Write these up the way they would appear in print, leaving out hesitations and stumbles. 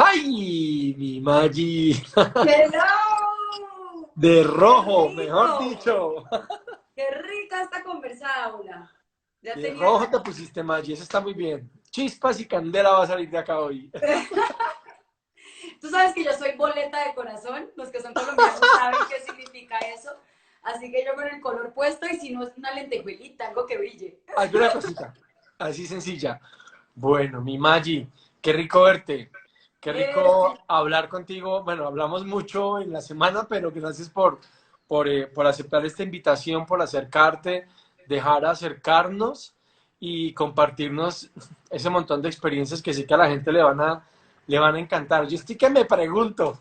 ¡Ay, mi Maggi! ¡Hello! De ¡Qué rojo, mejor rico! dicho. ¡Qué rica esta conversación! Ya De tenía rojo te ganas. pusiste, Maggi, eso está muy bien. Chispas y candela va a salir de acá hoy. Tú sabes que yo soy boleta de corazón. Los que son colombianos saben qué significa eso. Así que yo con el color puesto y si no es una lentejuelita, algo que brille. Alguna cosita, así sencilla. Bueno, mi Maggi, qué rico verte. Qué rico Eso. hablar contigo. Bueno, hablamos mucho en la semana, pero gracias por aceptar esta invitación, por acercarte, dejar acercarnos y compartirnos ese montón de experiencias que sí que a la gente le van a encantar. Yo estoy que me pregunto.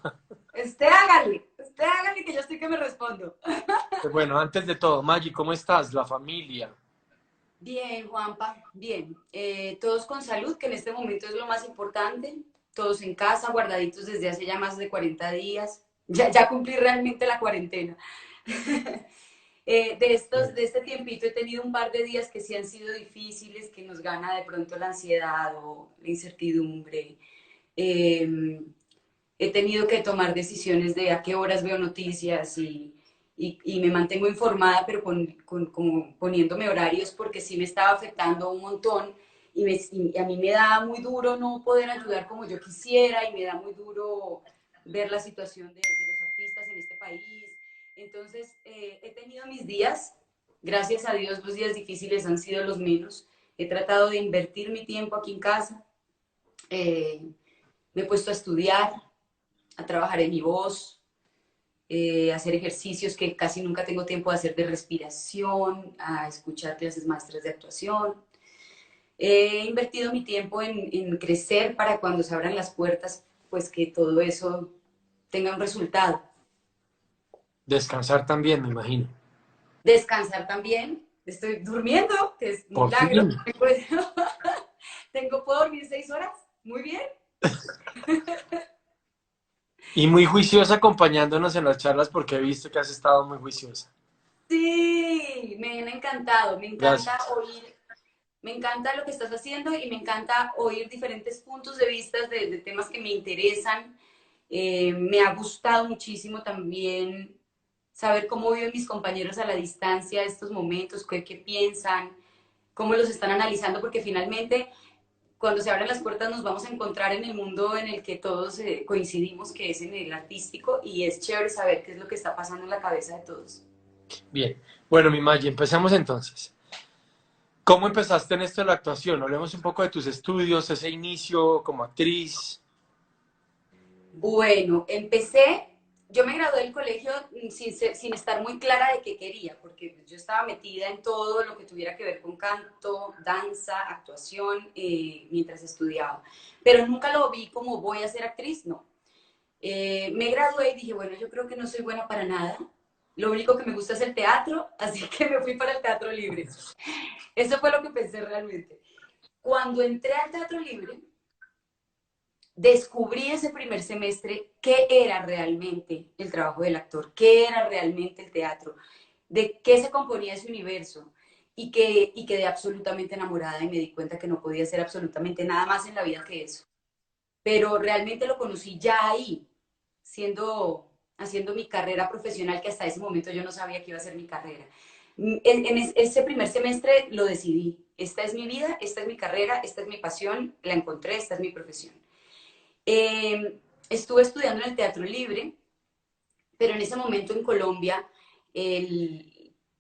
Usted hágale que yo estoy que me respondo. Bueno, antes de todo, Maggi, ¿cómo estás? La familia. Bien, Juanpa, bien. Todos con salud, que en este momento es lo más importante. Todos en casa, guardaditos desde hace ya más de 40 días. Ya cumplí realmente la cuarentena. De este tiempito he tenido un par de días que sí han sido difíciles, que nos gana de pronto la ansiedad o la incertidumbre. Eh, He tenido que tomar decisiones de a qué horas veo noticias y me mantengo informada, pero como poniéndome horarios porque sí me estaba afectando un montón y a mí me da muy duro no poder ayudar como yo quisiera y me da muy duro ver la situación de los artistas en este país. Entonces, he tenido mis días, gracias a Dios los días difíciles han sido los menos. He tratado de invertir mi tiempo aquí en casa, eh, me he puesto a estudiar, a trabajar en mi voz, hacer ejercicios que casi nunca tengo tiempo de hacer de respiración, a escuchar clases maestras de actuación. He invertido mi tiempo en crecer para cuando se abran las puertas, pues que todo eso tenga un resultado. Descansar también, me imagino. Descansar también. Estoy durmiendo, que es un Por milagro. fin. Puedo dormir 6 horas. Muy bien. Y muy juiciosa acompañándonos en las charlas porque he visto que has estado muy juiciosa. Sí, me han encantado. Me encanta Gracias. oír. Me encanta lo que estás haciendo y me encanta oír diferentes puntos de vista de temas que me interesan. Me ha gustado muchísimo también saber cómo viven mis compañeros a la distancia estos momentos, qué piensan, cómo los están analizando, porque finalmente cuando se abren las puertas nos vamos a encontrar en el mundo en el que todos coincidimos, que es en el artístico, y es chévere saber qué es lo que está pasando en la cabeza de todos. Bien. Bueno, mi Maggi, empecemos entonces. ¿Cómo empezaste en esto de la actuación? Hablemos un poco de tus estudios, ese inicio como actriz. Bueno, yo me gradué del colegio sin estar muy clara de qué quería, porque pues, yo estaba metida en todo lo que tuviera que ver con canto, danza, actuación, mientras estudiaba. Pero nunca lo vi como voy a ser actriz, no. Me gradué y dije, bueno, yo creo que no soy buena para nada. Lo único que me gusta es el teatro, así que me fui para el teatro libre. Eso fue lo que pensé realmente. Cuando entré al teatro libre, descubrí ese primer semestre qué era realmente el trabajo del actor, qué era realmente el teatro, de qué se componía ese universo y quedé absolutamente enamorada y me di cuenta que no podía hacer absolutamente nada más en la vida que eso. Pero realmente lo conocí ya ahí, haciendo mi carrera profesional, que hasta ese momento yo no sabía que iba a ser mi carrera. En ese primer semestre lo decidí. Esta es mi vida, esta es mi carrera, esta es mi pasión, la encontré, esta es mi profesión. Estuve estudiando en el Teatro Libre, pero en ese momento en Colombia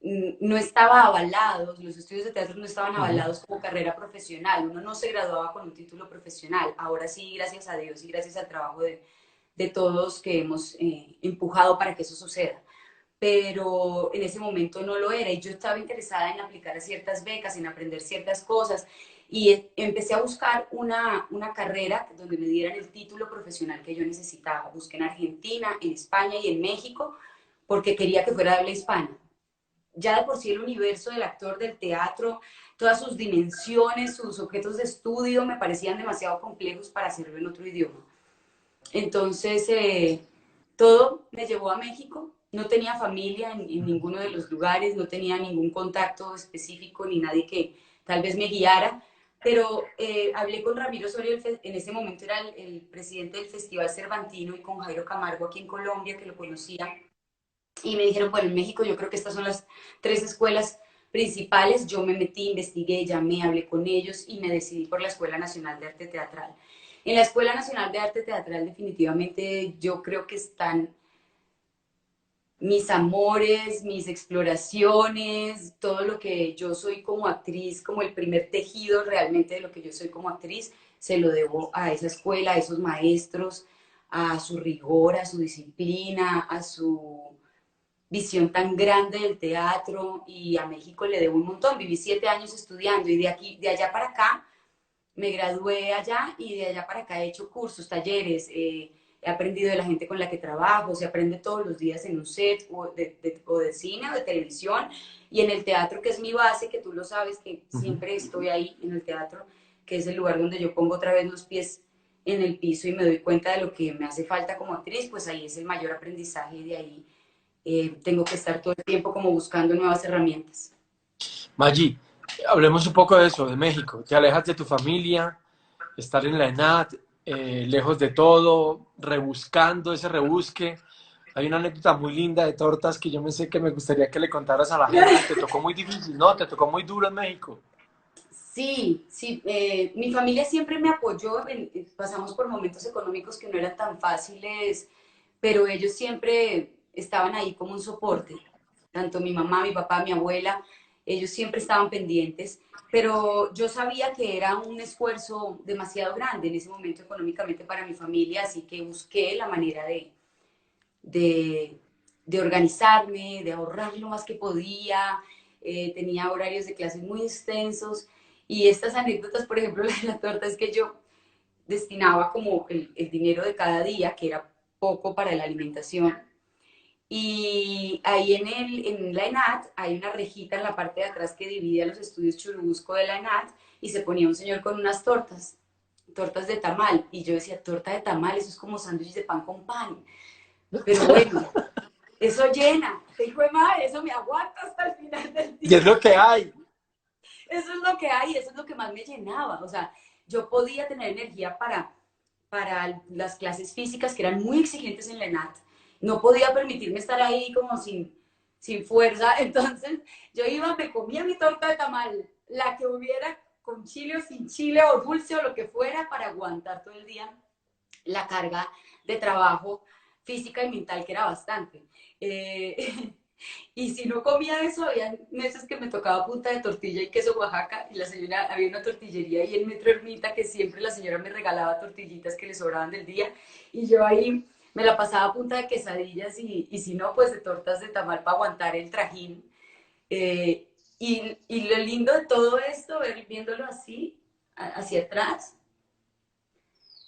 no estaba avalado, los estudios de teatro no estaban Ujú. avalados como carrera profesional, uno no se graduaba con un título profesional. Ahora sí, gracias a Dios y gracias al trabajo de todos que hemos empujado para que eso suceda. Pero en ese momento no lo era y yo estaba interesada en aplicar a ciertas becas, en aprender ciertas cosas y empecé a buscar una carrera donde me dieran el título profesional que yo necesitaba. Busqué en Argentina, en España y en México porque quería que fuera de habla hispana. Ya de por sí el universo del actor, del teatro, todas sus dimensiones, sus objetos de estudio me parecían demasiado complejos para hacerlo en otro idioma. Entonces, todo me llevó a México. No tenía familia en ninguno de los lugares, no tenía ningún contacto específico ni nadie que tal vez me guiara, pero hablé con Ramiro Osorio, en ese momento era el presidente del Festival Cervantino, y con Jairo Camargo aquí en Colombia, que lo conocía, y me dijeron, bueno, en México yo creo que estas son las 3 escuelas principales. Yo me metí, investigué, llamé, hablé con ellos y me decidí por la Escuela Nacional de Arte Teatral. En la Escuela Nacional de Arte Teatral definitivamente yo creo que están mis amores, mis exploraciones, todo lo que yo soy como actriz, como el primer tejido realmente de lo que yo soy como actriz, se lo debo a esa escuela, a esos maestros, a su rigor, a su disciplina, a su visión tan grande del teatro, y a México le debo un montón. Viví 7 años estudiando y de allá para acá me gradué allá, y de allá para acá he hecho cursos, talleres, he aprendido de la gente con la que trabajo, se aprende todos los días en un set o de cine o de televisión, y en el teatro, que es mi base, que tú lo sabes, que siempre estoy ahí en el teatro, que es el lugar donde yo pongo otra vez los pies en el piso y me doy cuenta de lo que me hace falta como actriz, pues ahí es el mayor aprendizaje, y de ahí tengo que estar todo el tiempo como buscando nuevas herramientas. Maggi, hablemos un poco de eso, de México. Te alejas de tu familia, estar en la ENAD, lejos de todo, rebuscando ese rebusque. Hay una anécdota muy linda de tortas que yo me sé que me gustaría que le contaras a la gente. Te tocó muy difícil, ¿no? Te tocó muy duro en México. Sí, sí, mi familia siempre me apoyó, pasamos por momentos económicos que no eran tan fáciles, pero ellos siempre estaban ahí como un soporte, tanto mi mamá, mi papá, mi abuela, ellos siempre estaban pendientes, pero yo sabía que era un esfuerzo demasiado grande en ese momento económicamente para mi familia, así que busqué la manera de, de organizarme, de ahorrar lo más que podía. Tenía horarios de clases muy extensos, y estas anécdotas, por ejemplo, la de la torta, es que yo destinaba como el dinero de cada día, que era poco para la alimentación, y ahí en la ENAD hay una rejita en la parte de atrás que divide a los estudios Churubusco de la ENAD, y se ponía un señor con unas tortas de tamal, y yo decía, torta de tamal, eso es como sándwiches de pan con pan, pero bueno, eso llena, hijo de madre, eso me aguanta hasta el final del Y es día. lo que hay. Eso es lo que hay, eso es lo que más me llenaba. O sea, yo podía tener energía para las clases físicas, que eran muy exigentes en la ENAT. No podía permitirme estar ahí como sin fuerza. Entonces, yo iba, me comía mi torta de tamal, la que hubiera, con chile o sin chile, o dulce o lo que fuera, para aguantar todo el día la carga de trabajo física y mental, que era bastante. Eh, y si no comía eso, había meses que me tocaba punta de tortilla y queso Oaxaca, y la señora, había una tortillería ahí en Metro Ermita, que siempre la señora me regalaba tortillitas que le sobraban del día, y yo ahí me la pasaba a punta de quesadillas, y si no, pues de tortas de tamal para aguantar el trajín. Y lo lindo de todo esto, viéndolo así, hacia atrás,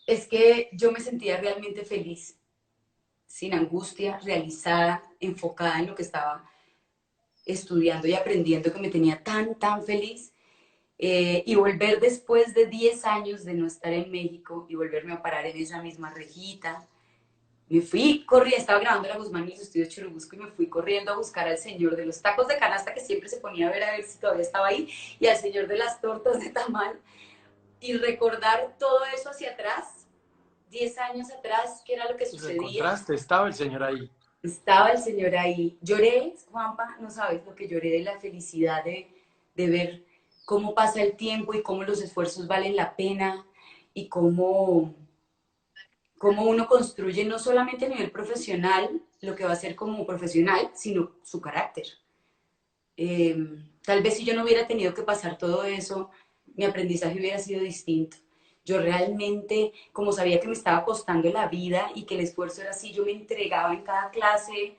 es que yo me sentía realmente feliz, sin angustia, realizada, enfocada en lo que estaba estudiando y aprendiendo, que me tenía tan feliz. Y volver después de 10 años de no estar en México y volverme a parar en esa misma rejita. Me fui corriendo, estaba grabando La Guzmán en los estudios Churubusco, y me fui corriendo a buscar al señor de los tacos de canasta, que siempre se ponía a ver si todavía estaba ahí, y al señor de las tortas de tamal, y recordar todo eso hacia atrás, 10 años atrás, qué era lo que Y lo sucedía. encontraste, estaba el señor ahí. Estaba el señor ahí. Lloré, Juanpa, no sabes lo que lloré de la felicidad de ver cómo pasa el tiempo y cómo los esfuerzos valen la pena, y cómo uno construye no solamente a nivel profesional lo que va a ser como profesional, sino su carácter. Eh, Tal vez si yo no hubiera tenido que pasar todo eso, mi aprendizaje hubiera sido distinto. Yo realmente, como sabía que me estaba costando la vida y que el esfuerzo era así, yo me entregaba en cada clase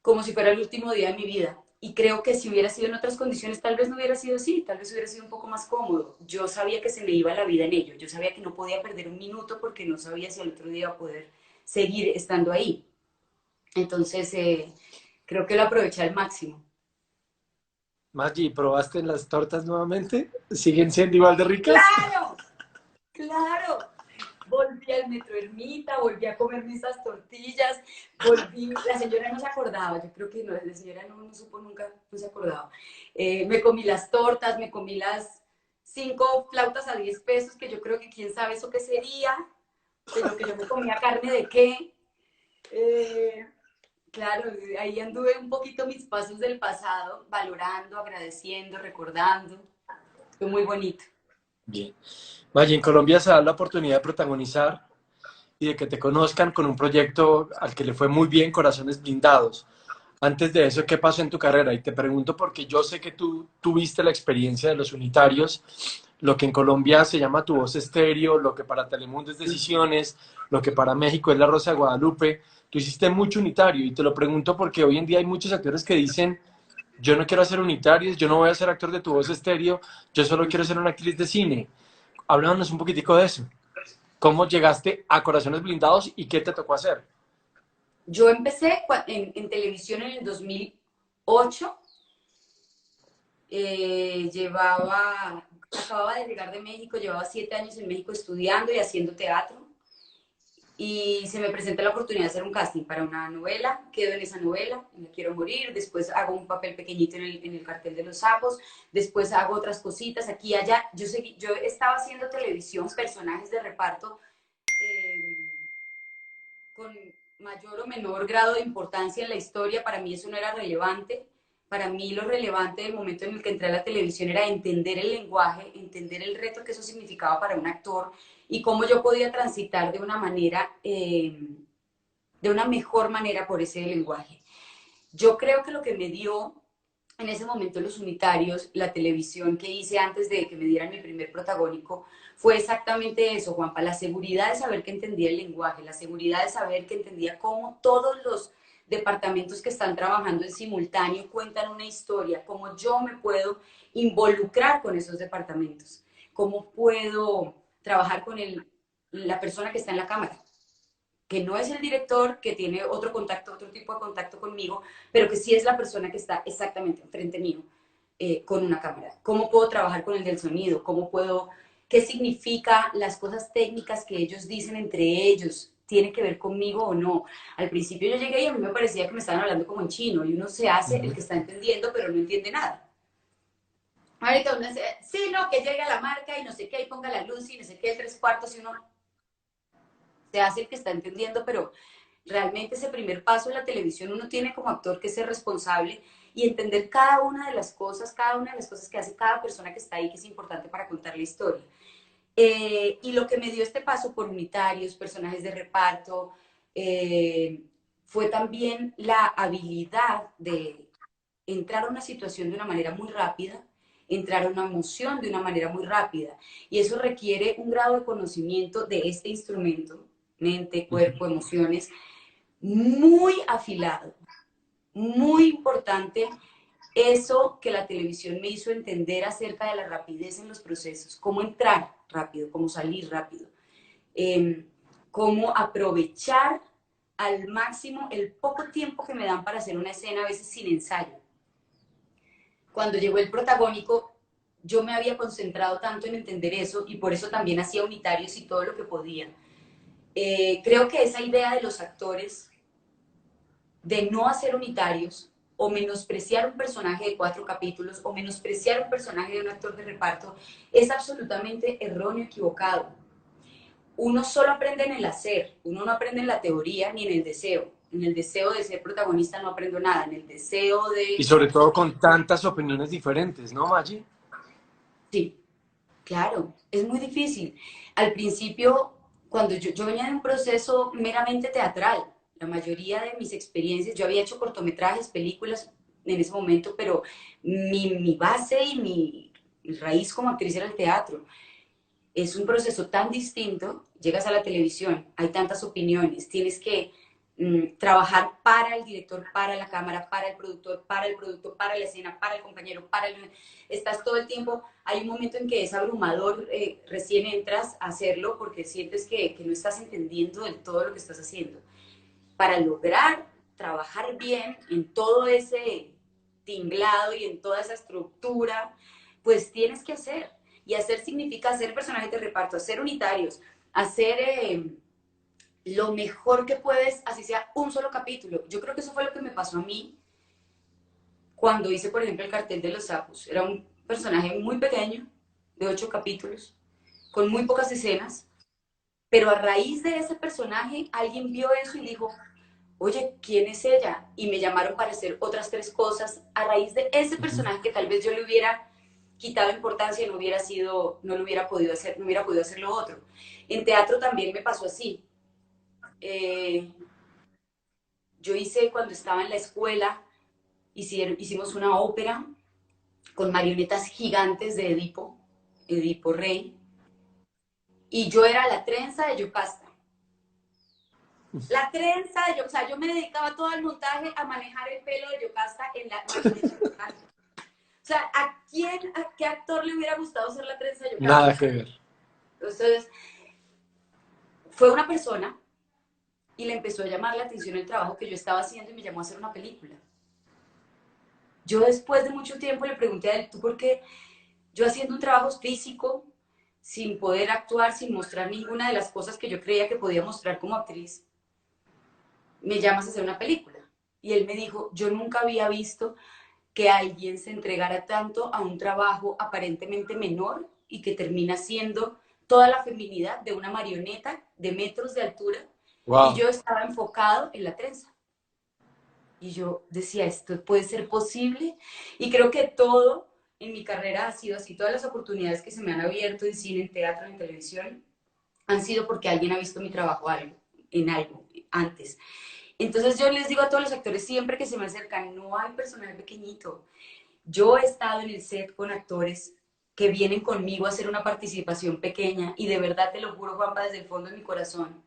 como si fuera el último día de mi vida. Y creo que si hubiera sido en otras condiciones, tal vez no hubiera sido así, tal vez hubiera sido un poco más cómodo. Yo sabía que se me iba la vida en ello, yo sabía que no podía perder un minuto, porque no sabía si al otro día iba a poder seguir estando ahí. Entonces, creo que lo aproveché al máximo. Maggi, ¿probaste las tortas nuevamente? ¿Siguen siendo igual de ricas? ¡Claro! ¡Claro! Volví al Metro Ermita, volví a comerme esas tortillas, la señora no se acordaba, yo creo que no, la señora no supo nunca, no se acordaba. Me comí las tortas, me comí las 5 flautas a 10 pesos, que yo creo que quién sabe eso qué sería, pero que yo me comía carne de qué. Claro, ahí anduve un poquito mis pasos del pasado, valorando, agradeciendo, recordando. Fue muy bonito. Bien. Maggie, en Colombia se da la oportunidad de protagonizar y de que te conozcan con un proyecto al que le fue muy bien, Corazones Blindados. Antes de eso, ¿qué pasó en tu carrera? Y te pregunto porque yo sé que tú tuviste la experiencia de los unitarios, lo que en Colombia se llama Tu Voz Estéreo, lo que para Telemundo es Decisiones, lo que para México es La Rosa de Guadalupe. Tú hiciste mucho unitario y te lo pregunto porque hoy en día hay muchos actores que dicen, yo no quiero hacer unitarios, yo no voy a ser actor de Tu Voz Estéreo, yo solo quiero ser una actriz de cine. Háblanos un poquitico de eso. ¿Cómo llegaste a Corazones Blindados y qué te tocó hacer? Yo empecé en televisión en el 2008. Acababa de llegar de México, llevaba 7 años en México estudiando y haciendo teatro. Y se me presenta la oportunidad de hacer un casting para una novela, quedo en esa novela, Me quiero morir, después hago un papel pequeñito en el cartel de los sapos, después hago otras cositas aquí y allá. Yo estaba haciendo televisión, personajes de reparto, eh, con mayor o menor grado de importancia en la historia. Para mí eso no era relevante. Para mí lo relevante del momento en el que entré a la televisión era entender el lenguaje, entender el reto que eso significaba para un actor y cómo yo podía transitar de una mejor manera por ese lenguaje. Yo creo que lo que me dio en ese momento los unitarios, la televisión que hice antes de que me dieran mi primer protagónico, fue exactamente eso, Juanpa, la seguridad de saber que entendía el lenguaje, la seguridad de saber que entendía cómo todos los departamentos que están trabajando en simultáneo cuentan una historia, cómo yo me puedo involucrar con esos departamentos, cómo puedo trabajar con la persona que está en la cámara, que no es el director, que tiene otro contacto, otro tipo de contacto conmigo, pero que sí es la persona que está exactamente enfrente mío con una cámara. ¿Cómo puedo trabajar con el del sonido? ¿Qué significa las cosas técnicas que ellos dicen entre ellos? ¿Tiene que ver conmigo o no? Al principio yo llegué y a mí me parecía que me estaban hablando como en chino y uno se hace el que está entendiendo, pero no entiende nada. Ahorita uno dice, sí, no, que llegue a la marca y no sé qué, y ponga la luz y no sé qué, el 3/4, y uno se hace el que está entendiendo, pero realmente ese primer paso en la televisión uno tiene como actor que ser responsable y entender cada una de las cosas que hace cada persona que está ahí, que es importante para contar la historia. Y lo que me dio este paso por unitarios, personajes de reparto, fue también la habilidad de entrar a una situación de una manera muy rápida, entrar a una emoción de una manera muy rápida. Y eso requiere un grado de conocimiento de este instrumento, mente, cuerpo, emociones, muy afilado, muy importante. Eso que la televisión me hizo entender acerca de la rapidez en los procesos, cómo entrar rápido, cómo salir rápido, eh, cómo aprovechar al máximo el poco tiempo que me dan para hacer una escena, a veces sin ensayo. Cuando llegó el protagónico, yo me había concentrado tanto en entender eso y por eso también hacía unitarios y todo lo que podía. Creo que esa idea de los actores de no hacer unitarios o menospreciar un personaje de 4 capítulos o menospreciar un personaje de un actor de reparto es absolutamente erróneo, equivocado. Uno solo aprende en el hacer, uno no aprende en la teoría ni en el deseo. En el deseo de ser protagonista no aprendo nada, en el deseo Y de... sobre todo con tantas opiniones diferentes, ¿no, Maggie? Sí, claro, es muy difícil. Al principio, cuando yo venía de un proceso meramente teatral, la mayoría de mis experiencias, yo había hecho cortometrajes, películas en ese momento, pero mi base y mi raíz como actriz era el teatro. Es un proceso tan distinto, llegas a la televisión, hay tantas opiniones, tienes que trabajar para el director, para la cámara, para el productor, para el producto, para la escena, para el compañero, Estás todo el tiempo, hay un momento en que es abrumador, recién entras a hacerlo porque sientes que no estás entendiendo del todo lo que estás haciendo. Para lograr trabajar bien en todo ese tinglado y en toda esa estructura, pues tienes que hacer. Y hacer significa hacer personajes de reparto, hacer unitarios, hacer lo mejor que puedes, así sea un solo capítulo. Yo creo que eso fue lo que me pasó a mí cuando hice, por ejemplo, el cartel de los sapos. Era un personaje muy pequeño, de 8 capítulos, con muy pocas escenas, pero a raíz de ese personaje alguien vio eso y dijo, oye, ¿quién es ella? Y me llamaron para hacer otras 3 cosas a raíz de ese personaje que tal vez yo le hubiera quitado importancia y no hubiera sido, no lo hubiera podido hacer, no hubiera podido hacer lo otro. En teatro también me pasó así. Eh, yo hice cuando estaba en la escuela, hicimos una ópera con marionetas gigantes de Edipo, Edipo Rey, y yo era la trenza de Yocasta. La trenza de Yocasta, o sea, yo me dedicaba todo el montaje a manejar el pelo de Yocasta en la marioneta gigante. O sea, a qué actor le hubiera gustado ser la trenza de Yocasta? Nada que ver. Entonces, fue una persona y le empezó a llamar la atención el trabajo que yo estaba haciendo y me llamó a hacer una película. Yo después de mucho tiempo le pregunté a él, ¿tú por qué? Yo haciendo un trabajo físico, sin poder actuar, sin mostrar ninguna de las cosas que yo creía que podía mostrar como actriz, me llamas a hacer una película. Y él me dijo, yo nunca había visto que alguien se entregara tanto a un trabajo aparentemente menor y que termina siendo toda la feminidad de una marioneta de metros de altura. Y Wow. yo estaba enfocado en la trenza. Y yo decía, ¿esto puede ser posible? Y creo que todo en mi carrera ha sido así. Todas las oportunidades que se me han abierto en cine, en teatro, en televisión, han sido porque alguien ha visto mi trabajo en algo antes. Entonces yo les digo a todos los actores siempre que se me acercan, no hay personaje pequeñito. Yo he estado en el set con actores que vienen conmigo a hacer una participación pequeña y de verdad te lo juro, Juanpa, desde el fondo de mi corazón,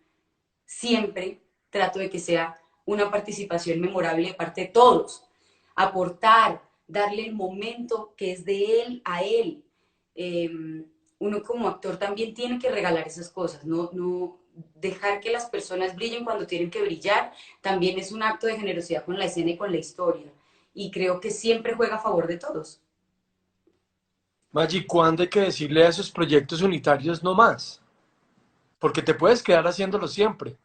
siempre trato de que sea una participación memorable de parte de todos. Aportar, darle el momento que es de él a él. Eh, Uno como actor también tiene que regalar esas cosas, no dejar que las personas brillen cuando tienen que brillar, también es un acto de generosidad con la escena y con la historia. Y creo que siempre juega a favor de todos. Maggi, ¿cuándo hay que decirle a esos proyectos unitarios no más? Porque te puedes quedar haciéndolo siempre.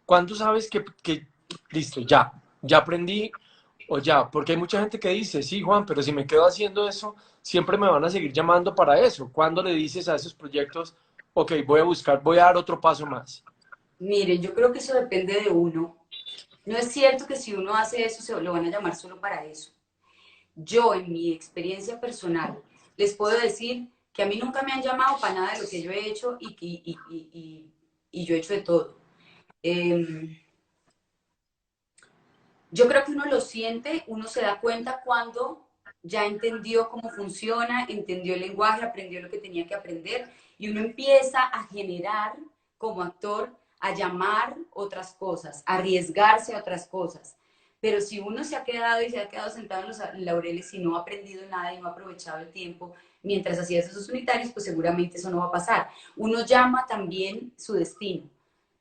¿Cuándo sabes que listo, ya aprendí o ya? Porque hay mucha gente que dice, sí, Juan, pero si me quedo haciendo eso, siempre me van a seguir llamando para eso. ¿Cuándo le dices a esos proyectos, ok, voy a buscar, voy a dar otro paso más? Miren, yo creo que eso depende de uno. No es cierto que si uno hace eso, se lo van a llamar solo para eso. Yo, en mi experiencia personal, les puedo decir que a mí nunca me han llamado para nada de lo que yo he hecho y yo he hecho de todo. Eh, yo creo que uno lo siente, uno se da cuenta cuando ya entendió cómo funciona, entendió el lenguaje, aprendió lo que tenía que aprender y uno empieza a generar como actor, a llamar otras cosas, a arriesgarse a otras cosas. Pero si uno se ha quedado y se ha quedado sentado en los laureles y no ha aprendido nada y no ha aprovechado el tiempo mientras hacía esos unitarios, pues seguramente eso no va a pasar. Uno llama también su destino.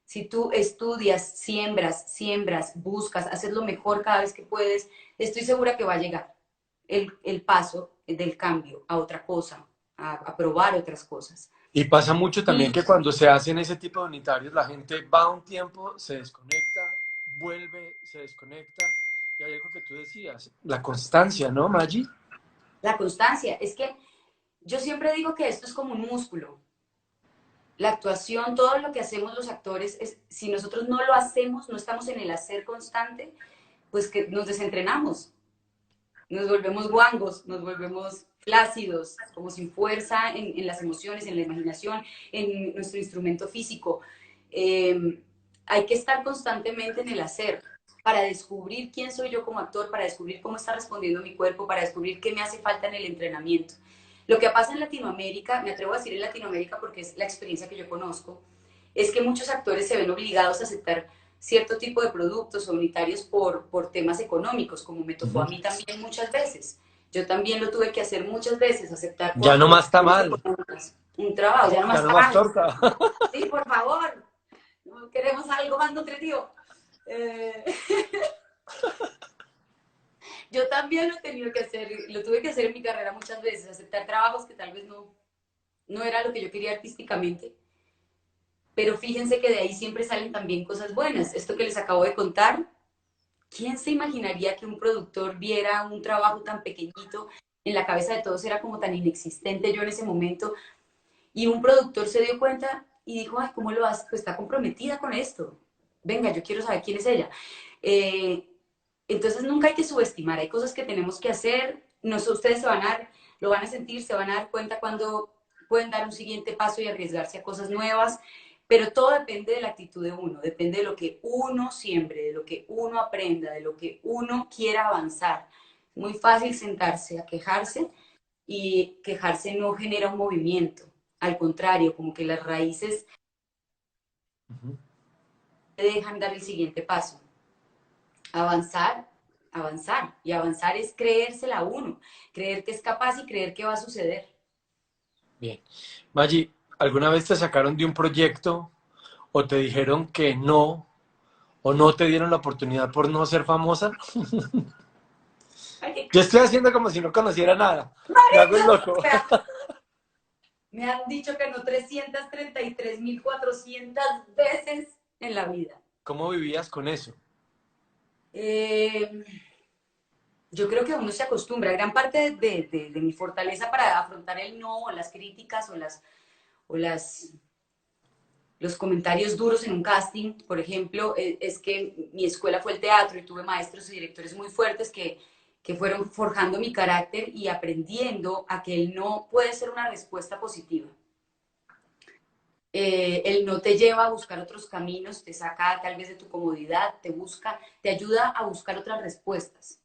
Si tú estudias, siembras, buscas, haces lo mejor cada vez que puedes, estoy segura que va a llegar el paso del cambio a otra cosa, a probar otras cosas. Y pasa mucho también Y que cuando se hacen ese tipo de unitarios, la gente va un tiempo, se desconecta, vuelve, se desconecta. Y hay algo que tú decías, la constancia, ¿no, Maggi? la constancia, es que yo siempre digo que esto es como un músculo. La actuación, todo lo que hacemos los actores, es, si nosotros no lo hacemos, no estamos en el hacer constante, pues que nos desentrenamos, nos volvemos guangos, nos volvemos flácidos, como sin fuerza en las emociones, en la imaginación, en nuestro instrumento físico. Hay que estar constantemente en el hacer para descubrir quién soy yo como actor, para descubrir cómo está respondiendo mi cuerpo, para descubrir qué me hace falta en el entrenamiento. Lo que pasa en Latinoamérica, me atrevo a decir en Latinoamérica porque es la experiencia que yo conozco, es que muchos actores se ven obligados a aceptar cierto tipo de productos o unitarios por temas económicos, como me tocó a mí también muchas veces. Yo también lo tuve que hacer muchas veces, aceptar Ya no por más está cuestiones mal, económicas. Un trabajo, ya no ya más no más trabajo. torta. Sí, por favor, no queremos algo más nutritivo. Eh, yo también lo he tenido que hacer, lo tuve que hacer en mi carrera muchas veces, aceptar trabajos que tal vez no era lo que yo quería artísticamente. Pero fíjense que de ahí siempre salen también cosas buenas. Esto que les acabo de contar, ¿quién se imaginaría que un productor viera un trabajo tan pequeñito en la cabeza de todos era como tan inexistente yo en ese momento. Y un productor se dio cuenta y dijo, ay, ¿cómo lo hace? Pues está comprometida con esto. Venga, yo quiero saber quién es ella. Eh, entonces nunca hay que subestimar, hay cosas que tenemos que hacer, no sé, ustedes lo van a sentir, se van a dar cuenta cuando pueden dar un siguiente paso y arriesgarse a cosas nuevas, pero todo depende de la actitud de uno, depende de lo que uno siembre, de lo que uno aprenda, de lo que uno quiera avanzar. Es muy fácil sentarse a quejarse y quejarse no genera un movimiento, al contrario, como que las raíces Ujú. te dejan dar el siguiente paso. Avanzar, avanzar. Y avanzar es creérsela a uno, creer que es capaz y creer que va a suceder. Bien. Maggi, ¿alguna vez te sacaron de un proyecto o te dijeron que no, o no te dieron la oportunidad por no ser famosa? Yo estoy haciendo como si no conociera nada. Me hago el loco. Me han dicho que no 333.400 veces en la vida. ¿Cómo vivías con eso? Eh, yo creo que uno se acostumbra. Gran parte de mi fortaleza para afrontar el no, o las críticas, o los comentarios duros en un casting, por ejemplo, es que mi escuela fue el teatro y tuve maestros y directores muy fuertes que fueron forjando mi carácter y aprendiendo a que el no puede ser una respuesta positiva. El no te lleva a buscar otros caminos, te saca tal vez de tu comodidad, te busca, te ayuda a buscar otras respuestas,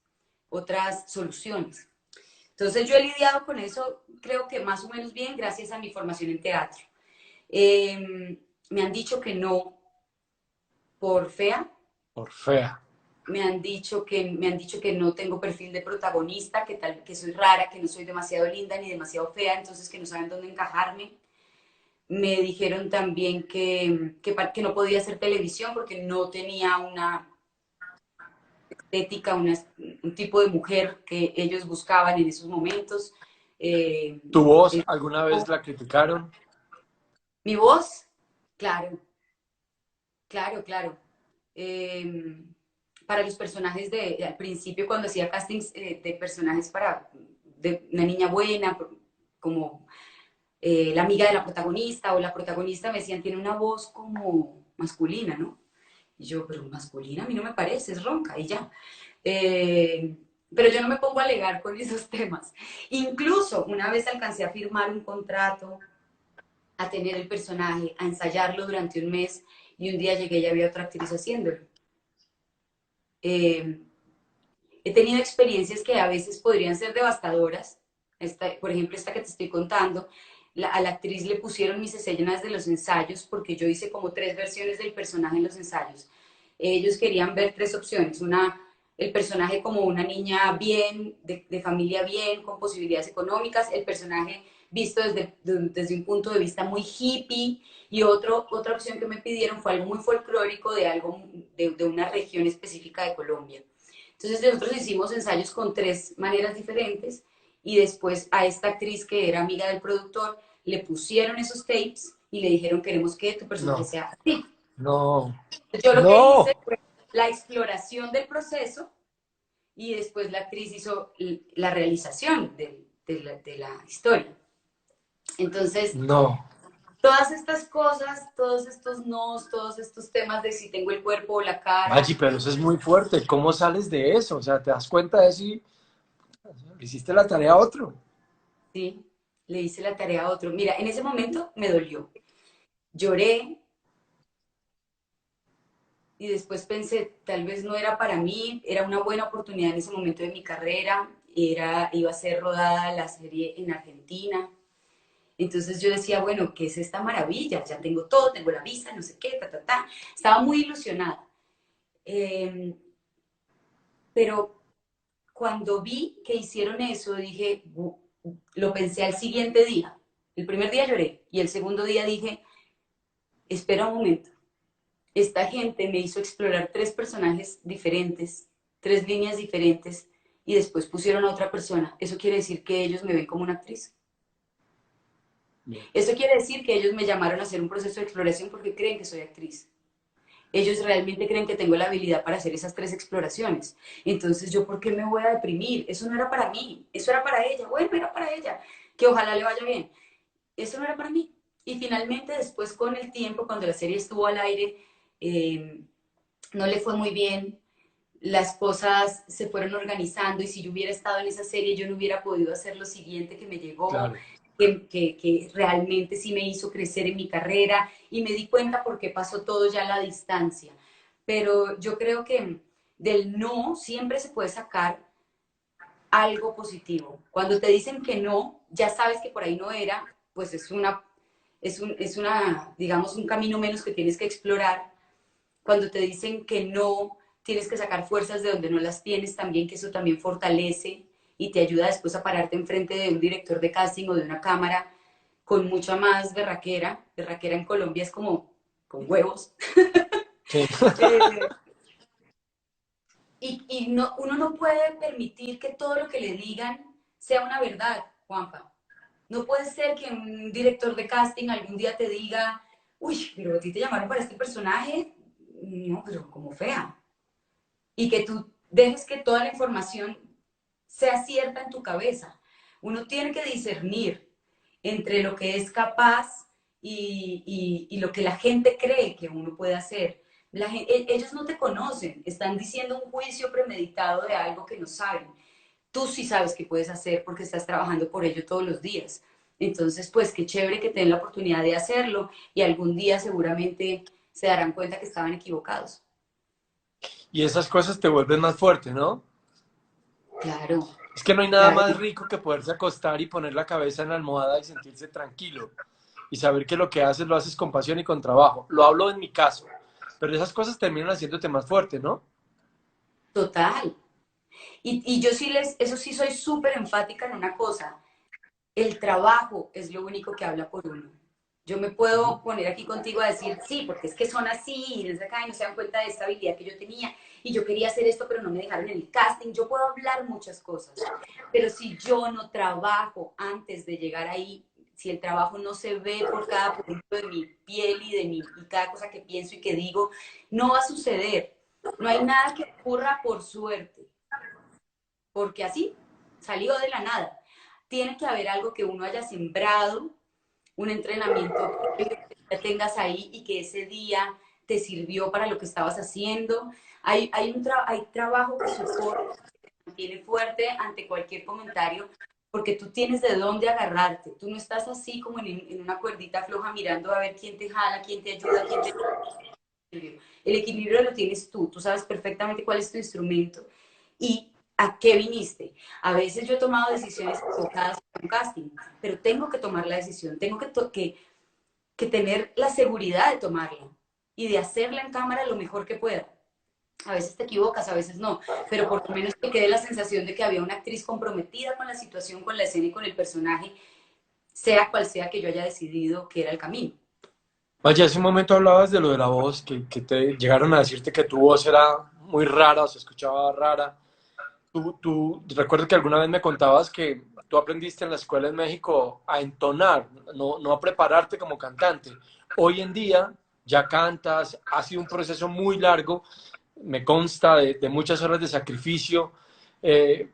otras soluciones. Entonces yo he lidiado con eso, creo que más o menos bien, gracias a mi formación en teatro. Me han dicho que no por fea, Por fea. me han dicho que no tengo perfil de protagonista, que soy rara, que no soy demasiado linda ni demasiado fea, entonces que no saben dónde encajarme. Me dijeron también que no podía hacer televisión porque no tenía una estética, un tipo de mujer que ellos buscaban en esos momentos. Eh, ¿Tu voz eh, alguna vez la criticaron? Mi voz, claro, claro, claro. Eh, para los personajes al principio cuando hacía castings de personajes de una niña buena, como la amiga de la protagonista o la protagonista, me decían, tiene una voz como masculina, ¿no? Y yo, pero masculina a mí no me parece, es ronca y ya. Eh, pero yo no me pongo a alegar con esos temas. Incluso una vez alcancé a firmar un contrato, a tener el personaje, a ensayarlo durante un mes y un día llegué y había otra actriz haciéndolo. Eh, He tenido experiencias que a veces podrían ser devastadoras. Por ejemplo, esta que te estoy contando, a la actriz le pusieron mis escenas de los ensayos porque yo hice como 3 versiones del personaje en los ensayos. Ellos querían ver 3 opciones. El personaje como una niña bien, de familia bien, con posibilidades económicas, el personaje visto desde un punto de vista muy hippie, y otra opción que me pidieron fue algo muy folclórico de una región específica de Colombia. Entonces nosotros hicimos ensayos con 3 maneras diferentes y después a esta actriz que era amiga del productor le pusieron esos tapes y le dijeron queremos que tu personaje No, sea así. no, Yo lo que hice no. fue la exploración del proceso y después la actriz hizo la realización de la historia. Entonces, No. todas estas cosas, todos estos nos, todos estos temas de si tengo el cuerpo o la cara, Maggi, pero eso es muy fuerte. ¿Cómo sales de eso? O sea, ¿te das cuenta de eso y le hiciste la tarea a otro? ¿sí? Le hice la tarea a otro. Mira, en ese momento me dolió. Lloré y después pensé, tal vez no era para mí, era una buena oportunidad en ese momento de mi carrera, iba a ser rodada la serie en Argentina. Entonces yo decía, bueno, ¿qué es esta maravilla? Ya tengo todo, tengo la visa, no sé qué, ta, ta, ta. Estaba muy ilusionada. Eh, pero cuando vi que hicieron eso, dije, lo pensé al siguiente día. El primer día lloré y el segundo día dije, espera un momento. Esta gente me hizo explorar 3 personajes diferentes, 3 líneas diferentes y después pusieron a otra persona. Eso quiere decir que ellos me ven como una actriz. Bien. Eso quiere decir que ellos me llamaron a hacer un proceso de exploración porque creen que soy actriz. Ellos realmente creen que tengo la habilidad para hacer esas 3 exploraciones. Entonces, ¿yo por qué me voy a deprimir? Eso no era para mí, eso era para ella. Bueno, era para ella, que ojalá le vaya bien. Eso no era para mí. Y finalmente, después con el tiempo, cuando la serie estuvo al aire, eh, no le fue muy bien, las cosas se fueron organizando y si yo hubiera estado en esa serie yo no hubiera podido hacer lo siguiente que me llegó, Claro. que realmente sí me hizo crecer en mi carrera y me di cuenta porque pasó todo ya a la distancia. Pero yo creo que del no siempre se puede sacar algo positivo. Cuando te dicen que no, ya sabes que por ahí no era, pues es una, digamos, un camino menos que tienes que explorar. Cuando te dicen que no, tienes que sacar fuerzas de donde no las tienes también, que eso también fortalece y te ayuda después a pararte enfrente de un director de casting o de una cámara con mucha más berraquera. Berraquera en Colombia es como con huevos. Sí. Eh, y no, uno no puede permitir que todo lo que le digan sea una verdad, Juanpa. No puede ser que un director de casting algún día te diga, uy, pero a ti te llamaron para este personaje, no, pero como fea. Y que tú dejes que toda la información sea cierta en tu cabeza. Uno tiene que discernir entre lo que es capaz y lo que la gente cree que uno puede hacer. Ellos no te conocen, están diciendo un juicio premeditado de algo que no saben. Tú sí sabes que puedes hacer porque estás trabajando por ello todos los días. Entonces, pues qué chévere que tengan la oportunidad de hacerlo y algún día seguramente se darán cuenta que estaban equivocados. Y esas cosas te vuelven más fuerte, ¿no? Claro, Es que no hay nada claro. más rico que poderse acostar y poner la cabeza en la almohada y sentirse tranquilo y saber que lo que haces lo haces con pasión y con trabajo. Lo hablo en mi caso, pero esas cosas terminan haciéndote más fuerte, ¿no? Total. Y yo sí eso sí soy súper enfática en una cosa. El trabajo es lo único que habla por uno. Yo me Ujú. puedo poner aquí contigo a decir, sí, porque es que son así, y no se dan cuenta de esta habilidad que yo tenía, y yo quería hacer esto, pero no me dejaron en el casting. Yo puedo hablar muchas cosas, pero si yo no trabajo antes de llegar ahí, si el trabajo no se ve por cada punto de mi piel y cada cosa que pienso y que digo, no va a suceder. No hay nada que ocurra por suerte, porque así salió de la nada. Tiene que haber algo que uno haya sembrado, un entrenamiento previo que ya tengas ahí y que ese día te sirvió para lo que estabas haciendo. Hay trabajo que soporta, que te mantiene fuerte ante cualquier comentario, porque tú tienes de dónde agarrarte. Tú no estás así como en una cuerdita floja mirando a ver quién te jala, quién te ayuda, quién te... El equilibrio lo tienes tú sabes perfectamente cuál es tu instrumento y a qué viniste. A veces yo he tomado decisiones equivocadas en un casting, pero tengo que tomar la decisión, tengo que tener la seguridad de tomarla y de hacerla en cámara lo mejor que pueda. A veces te equivocas, a veces no, pero por lo menos te quede la sensación de que había una actriz comprometida con la situación, con la escena y con el personaje, sea cual sea que yo haya decidido que era el camino. Vaya, hace un momento hablabas de lo de la voz, que te llegaron a decirte que tu voz era muy rara o se escuchaba rara. Recuerdo que alguna vez me contabas que tú aprendiste en la escuela en México a entonar, no a prepararte como cantante. Hoy en día ya cantas, ha sido un proceso muy largo, me consta de muchas horas de sacrificio. Eh,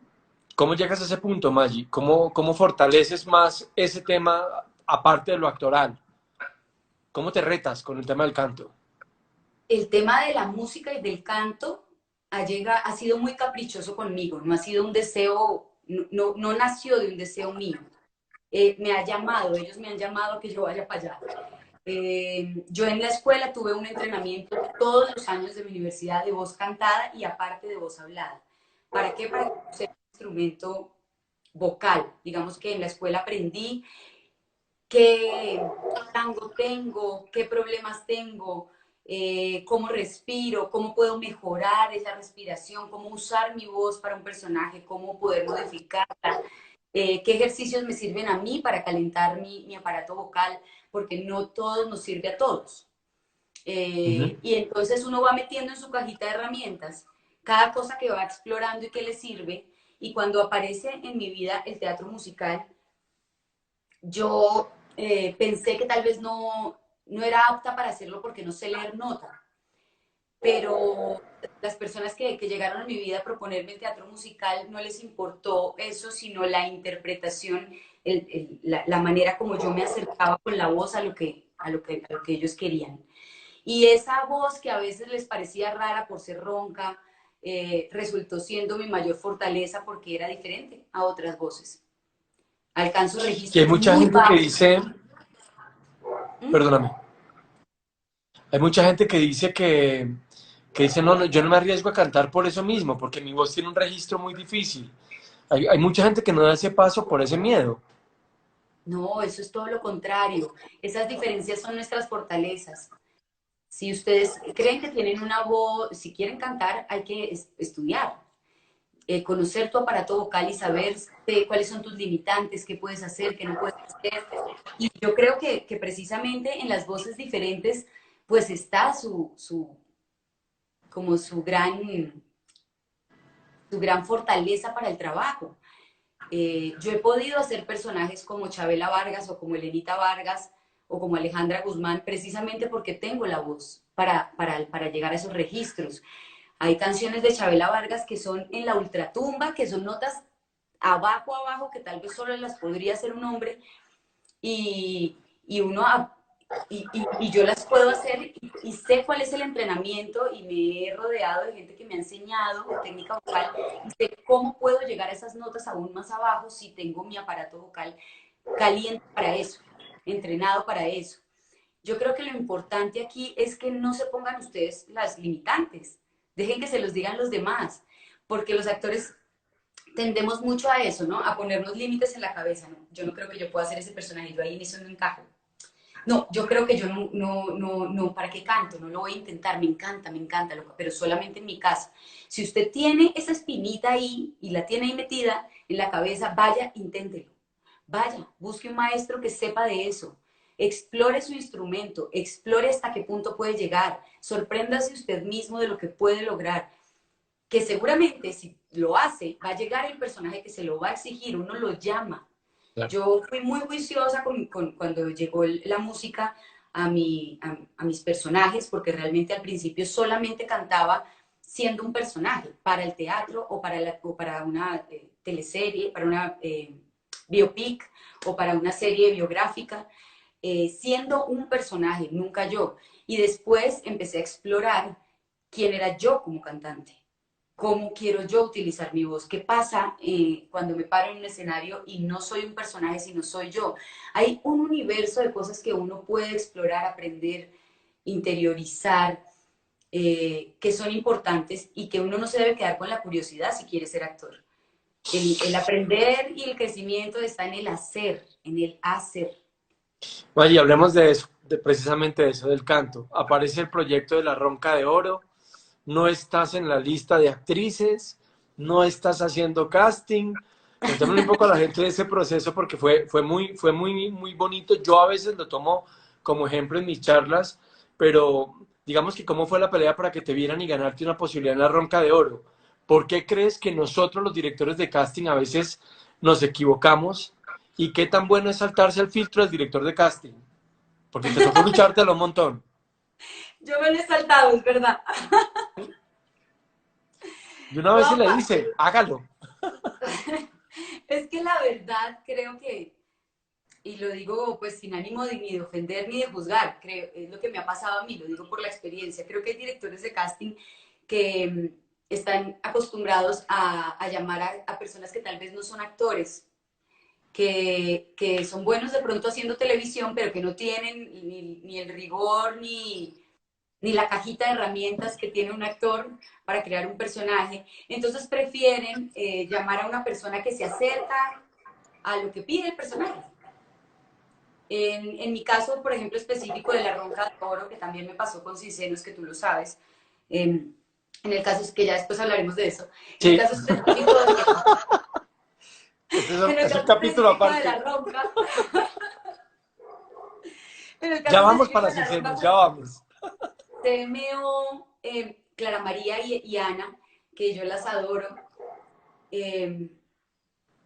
¿Cómo llegas a ese punto, Maggi? ¿Cómo fortaleces más ese tema aparte de lo actoral? ¿Cómo te retas con el tema del canto? El tema de la música y del canto ha sido muy caprichoso conmigo, no ha sido un deseo, no nació de un deseo mío. Me ha llamado, ellos me han llamado a que yo vaya para allá. Yo en la escuela tuve un entrenamiento todos los años de mi universidad de voz cantada y aparte de voz hablada. ¿Para qué? Para conocer un instrumento vocal. Digamos que en la escuela aprendí qué tango tengo, qué problemas tengo, cómo respiro, cómo puedo mejorar esa respiración, cómo usar mi voz para un personaje, cómo poder modificarla, qué ejercicios me sirven a mí para calentar mi aparato vocal, porque no todos nos sirve a todos. Ujú. Y entonces uno va metiendo en su cajita de herramientas cada cosa que va explorando y que le sirve. Y cuando aparece en mi vida el teatro musical, yo pensé que tal vez no era apta para hacerlo porque no sé leer nota. pero las personas que llegaron a mi vida a proponerme el teatro musical no les importó eso, sino la interpretación, la manera como yo me acercaba con la voz a lo que ellos querían. Y esa voz que a veces les parecía rara por ser ronca, resultó siendo mi mayor fortaleza porque era diferente a otras voces. Alcanzo Y hay registros mucha muy gente que bajos. dice, ¿Mm? perdóname, hay mucha gente que dice, no, no, yo no me arriesgo a cantar por eso mismo, porque mi voz tiene un registro muy difícil. Hay mucha gente que no da ese paso por ese miedo. No, eso es todo lo contrario. Esas diferencias son nuestras fortalezas. Si ustedes creen que tienen una voz, si quieren cantar, hay que estudiar, conocer tu aparato vocal y saber cuáles son tus limitantes, qué puedes hacer, qué no puedes hacer. Y yo creo que precisamente en las voces diferentes, pues está como su gran fortaleza para el trabajo. Yo he podido hacer personajes como Chabela Vargas o como Elenita Vargas o como Alejandra Guzmán precisamente porque tengo la voz para llegar a esos registros. Hay canciones de Chabela Vargas que son en la ultratumba, que son notas abajo, abajo, que tal vez solo las podría hacer un hombre, y uno y yo las puedo hacer y sé cuál es el entrenamiento y me he rodeado de gente que me ha enseñado técnica vocal y sé cómo puedo llegar a esas notas aún más abajo si tengo mi aparato vocal caliente para eso, entrenado para eso. Yo creo que lo importante aquí es que no se pongan ustedes las limitantes, dejen que se los digan los demás, porque los actores tendemos mucho a eso, ¿no? A ponernos límites en la cabeza, ¿no? Yo no creo que yo pueda hacer ese personaje, yo ahí en eso no encajo. No, yo creo que yo no, ¿para qué canto? No lo voy a intentar, me encanta, pero solamente en mi casa. Si usted tiene esa espinita ahí y la tiene ahí metida en la cabeza, vaya, inténtelo. Vaya, busque un maestro que sepa de eso. Explore su instrumento, explore hasta qué punto puede llegar, sorpréndase usted mismo de lo que puede lograr, que seguramente si lo hace, va a llegar el personaje que se lo va a exigir, uno lo llama. Claro. Yo fui muy juiciosa cuando llegó la música a mis personajes, porque realmente al principio solamente cantaba siendo un personaje para el teatro o para una teleserie, para una biopic o para una serie biográfica, siendo un personaje, nunca yo. Y después empecé a explorar quién era yo como cantante, cómo quiero yo utilizar mi voz, qué pasa cuando me paro en un escenario y no soy un personaje, sino soy yo. Hay un universo de cosas que uno puede explorar, aprender, interiorizar, que son importantes y que uno no se debe quedar con la curiosidad si quiere ser actor. El aprender y el crecimiento está en el hacer, en el hacer. Vaya, hablemos de eso, precisamente de eso, del canto. Aparece el proyecto de La Ronca de Oro, no estás en la lista de actrices, no estás haciendo casting. Contémosle un poco a la gente de ese proceso porque fue muy bonito. Yo a veces lo tomo como ejemplo en mis charlas, pero digamos que cómo fue la pelea para que te vieran y ganarte una posibilidad en La Ronca de Oro. ¿Por qué crees que nosotros los directores de casting a veces nos equivocamos? ¿Y qué tan bueno es saltarse el filtro del director de casting? Porque te tocó luchártelo un montón. Yo me lo he saltado, es verdad. Y una vez se le Rafa, dice, hágalo. es que la verdad creo que, y lo digo pues sin ánimo de ni de ofender ni de juzgar, creo, es lo que me ha pasado a mí, lo digo por la experiencia. Creo que hay directores de casting que están acostumbrados a llamar a personas que tal vez no son actores, que son buenos de pronto haciendo televisión, pero que no tienen ni el rigor ni la cajita de herramientas que tiene un actor para crear un personaje. Entonces prefieren llamar a una persona que se acerca a lo que pide el personaje. En mi caso, por ejemplo, específico de La Ronca de Oro, que también me pasó con Cisenos, que tú lo sabes, en el caso es que ya después hablaremos de eso, en el Sí, caso específico en el es un caso capítulo específico de aparte. La Ronca, en el Ya caso vamos específico para de La Ronca, Cisenos, ya pues vamos. CMO, Clara María y Ana, que yo las adoro, eh,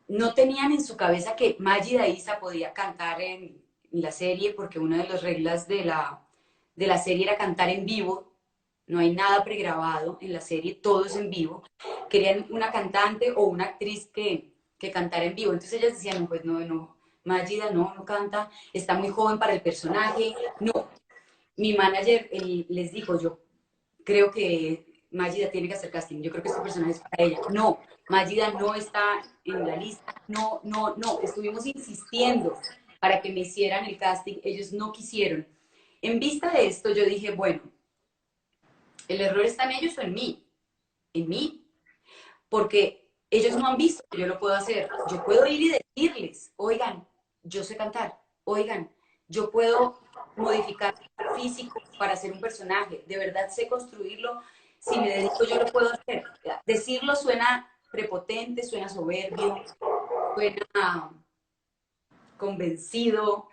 no tenían en su cabeza que Maggie Isa podía cantar en la serie, porque una de las reglas de la serie era cantar en vivo. no hay nada pregrabado en la serie, todo es en vivo. Querían una cantante o una actriz que cantara en vivo. Entonces ellas decían, no, pues no, no, Mágida no canta, está muy joven para el personaje. No, mi manager les dijo, yo creo que Mágida tiene que hacer casting, yo creo que este personaje es para ella. No, Mágida no está en la lista, no, no, no. Estuvimos insistiendo para que me hicieran el casting, ellos no quisieron. En vista de esto, yo dije, bueno, el error está en ellos o en mí, porque ellos no han visto que yo lo puedo hacer. Yo puedo ir y decirles, oigan, yo sé cantar, oigan, yo puedo modificar físico para hacer un personaje, de verdad sé construirlo, si me dedico yo lo puedo hacer. Decirlo suena prepotente, suena soberbio, suena convencido,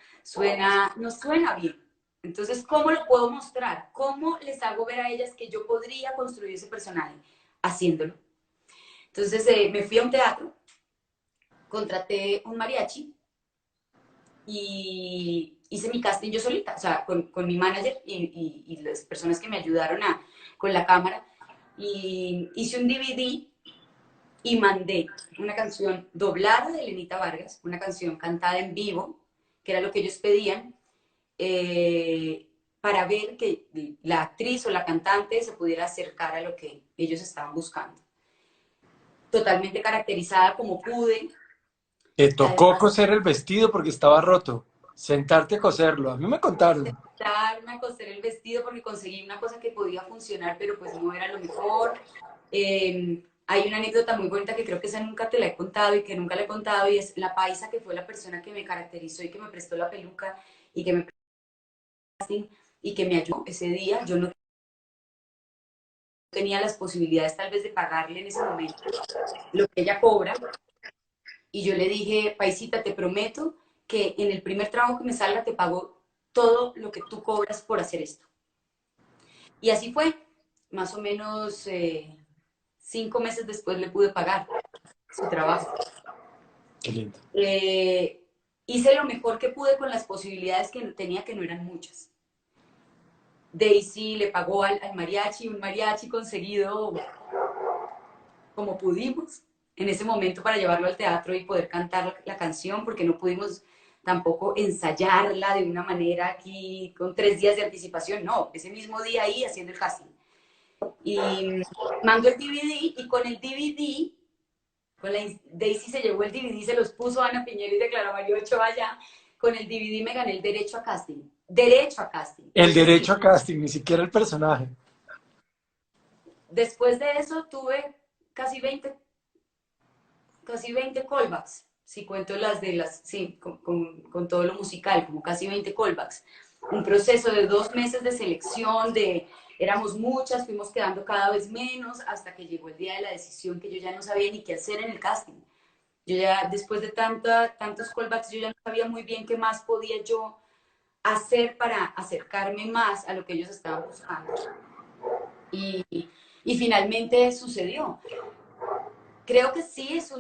no suena bien. Entonces, ¿cómo lo puedo mostrar? ¿Cómo les hago ver a ellas que yo podría construir ese personaje? Haciéndolo. Entonces me fui a un teatro, contraté un mariachi y hice mi casting yo solita, o sea, con mi manager y las personas que me ayudaron con la cámara. Y hice un DVD y mandé una canción doblada de Lenita Vargas, una canción cantada en vivo, que era lo que ellos pedían, para ver que la actriz o la cantante se pudiera acercar a lo que ellos estaban buscando. Totalmente caracterizada como pude. Te tocó Además, coser el vestido porque estaba roto. Sentarte a coserlo. A mí me contaron. sentarme a coser el vestido porque conseguí una cosa que podía funcionar, pero pues no era lo mejor. Hay una anécdota muy bonita que creo que esa nunca te la he contado y que nunca la he contado, y es la paisa que fue la persona que me caracterizó y que me prestó la peluca y que me y que me ayudó ese día. Yo no tenía las posibilidades tal vez de pagarle en ese momento lo que ella cobra, y yo le dije, paisita, te prometo que en el primer trabajo que me salga te pago todo lo que tú cobras por hacer esto. Y así fue, más o menos 5 meses después le pude pagar su trabajo. Qué lindo. Hice lo mejor que pude con las posibilidades que tenía, que no eran muchas. Daisy le pagó al mariachi, un mariachi conseguido como pudimos en ese momento para llevarlo al teatro y poder cantar la canción, porque no pudimos tampoco ensayarla de una manera aquí con 3 días de anticipación, no, ese mismo día ahí haciendo el casting. Y mando el DVD y con el DVD, Daisy se llevó el DVD, se los puso a Ana Piñero y declaró a Mario Ochoa allá, con el DVD me gané el derecho a casting. Derecho a casting. El Es decir, derecho a casting, ni siquiera el personaje. después de eso tuve casi 20 callbacks, si cuento sí, con todo lo musical, como casi 20 callbacks. Un proceso de 2 meses de selección, éramos muchas, fuimos quedando cada vez menos, hasta que llegó el día de la decisión, que yo ya no sabía ni qué hacer en el casting. Yo ya, después de tantos callbacks, yo ya no sabía muy bien qué más podía yo hacer para acercarme más a lo que ellos estaban buscando. Y, y finalmente sucedió. Creo que sí, es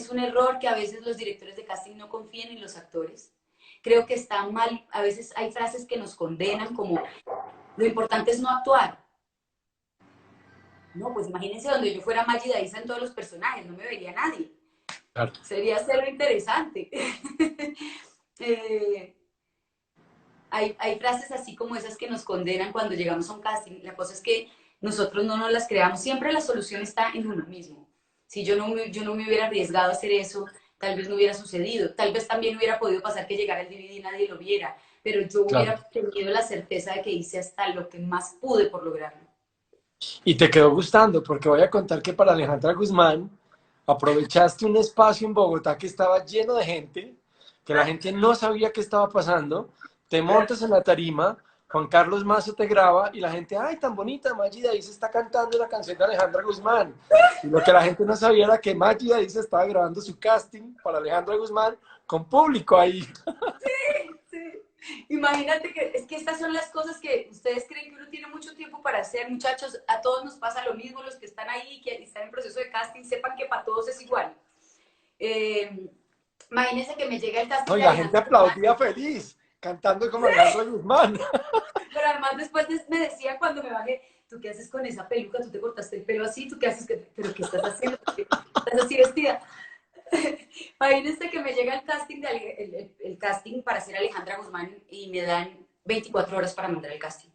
un error que a veces los directores de casting no confían en los actores. Creo que está mal, a veces hay frases que nos condenan como, lo importante es no actuar. No, pues imagínense donde yo fuera Maggie Daisa en todos los personajes, no me vería nadie. Claro. Sería cero interesante. Hay frases así como esas que nos condenan cuando llegamos a un casting. La cosa es que nosotros no nos las creamos. Siempre la solución está en uno mismo. Si yo no me hubiera arriesgado a hacer eso, tal vez no hubiera sucedido. Tal vez también hubiera podido pasar que llegara el DVD y nadie lo viera. Pero yo Claro. hubiera tenido la certeza de que hice hasta lo que más pude por lograrlo. Y te quedó gustando, porque voy a contar que para Alejandra Guzmán aprovechaste un espacio en Bogotá que estaba lleno de gente, que la gente no sabía qué estaba pasando, te montas en la tarima, Juan Carlos Mazo te graba y la gente, ay, tan bonita, Maggie Daisa está cantando la canción de Alejandra Guzmán. Y lo que la gente no sabía era que Maggie Daisa estaba grabando su casting para Alejandra Guzmán con público ahí. Sí. Imagínate que es que estas son las cosas que ustedes creen que uno tiene mucho tiempo para hacer, muchachos. A todos nos pasa lo mismo, los que están ahí, que están en proceso de casting, sepan que para todos es igual. Imagínense que me llega el casting No, y de la gente Alejandra Guzmán, aplaudía feliz, cantando como Alejandra Guzmán. pero además después me decía cuando me bajé, ¿tú qué haces con esa peluca? ¿Tú te cortaste el pelo así? ¿Tú qué haces? ¿Pero qué estás haciendo? ¿Por qué estás así vestida? Imagínense que me llega el casting, el casting para ser Alejandra Guzmán y me dan 24 horas para mandar el casting.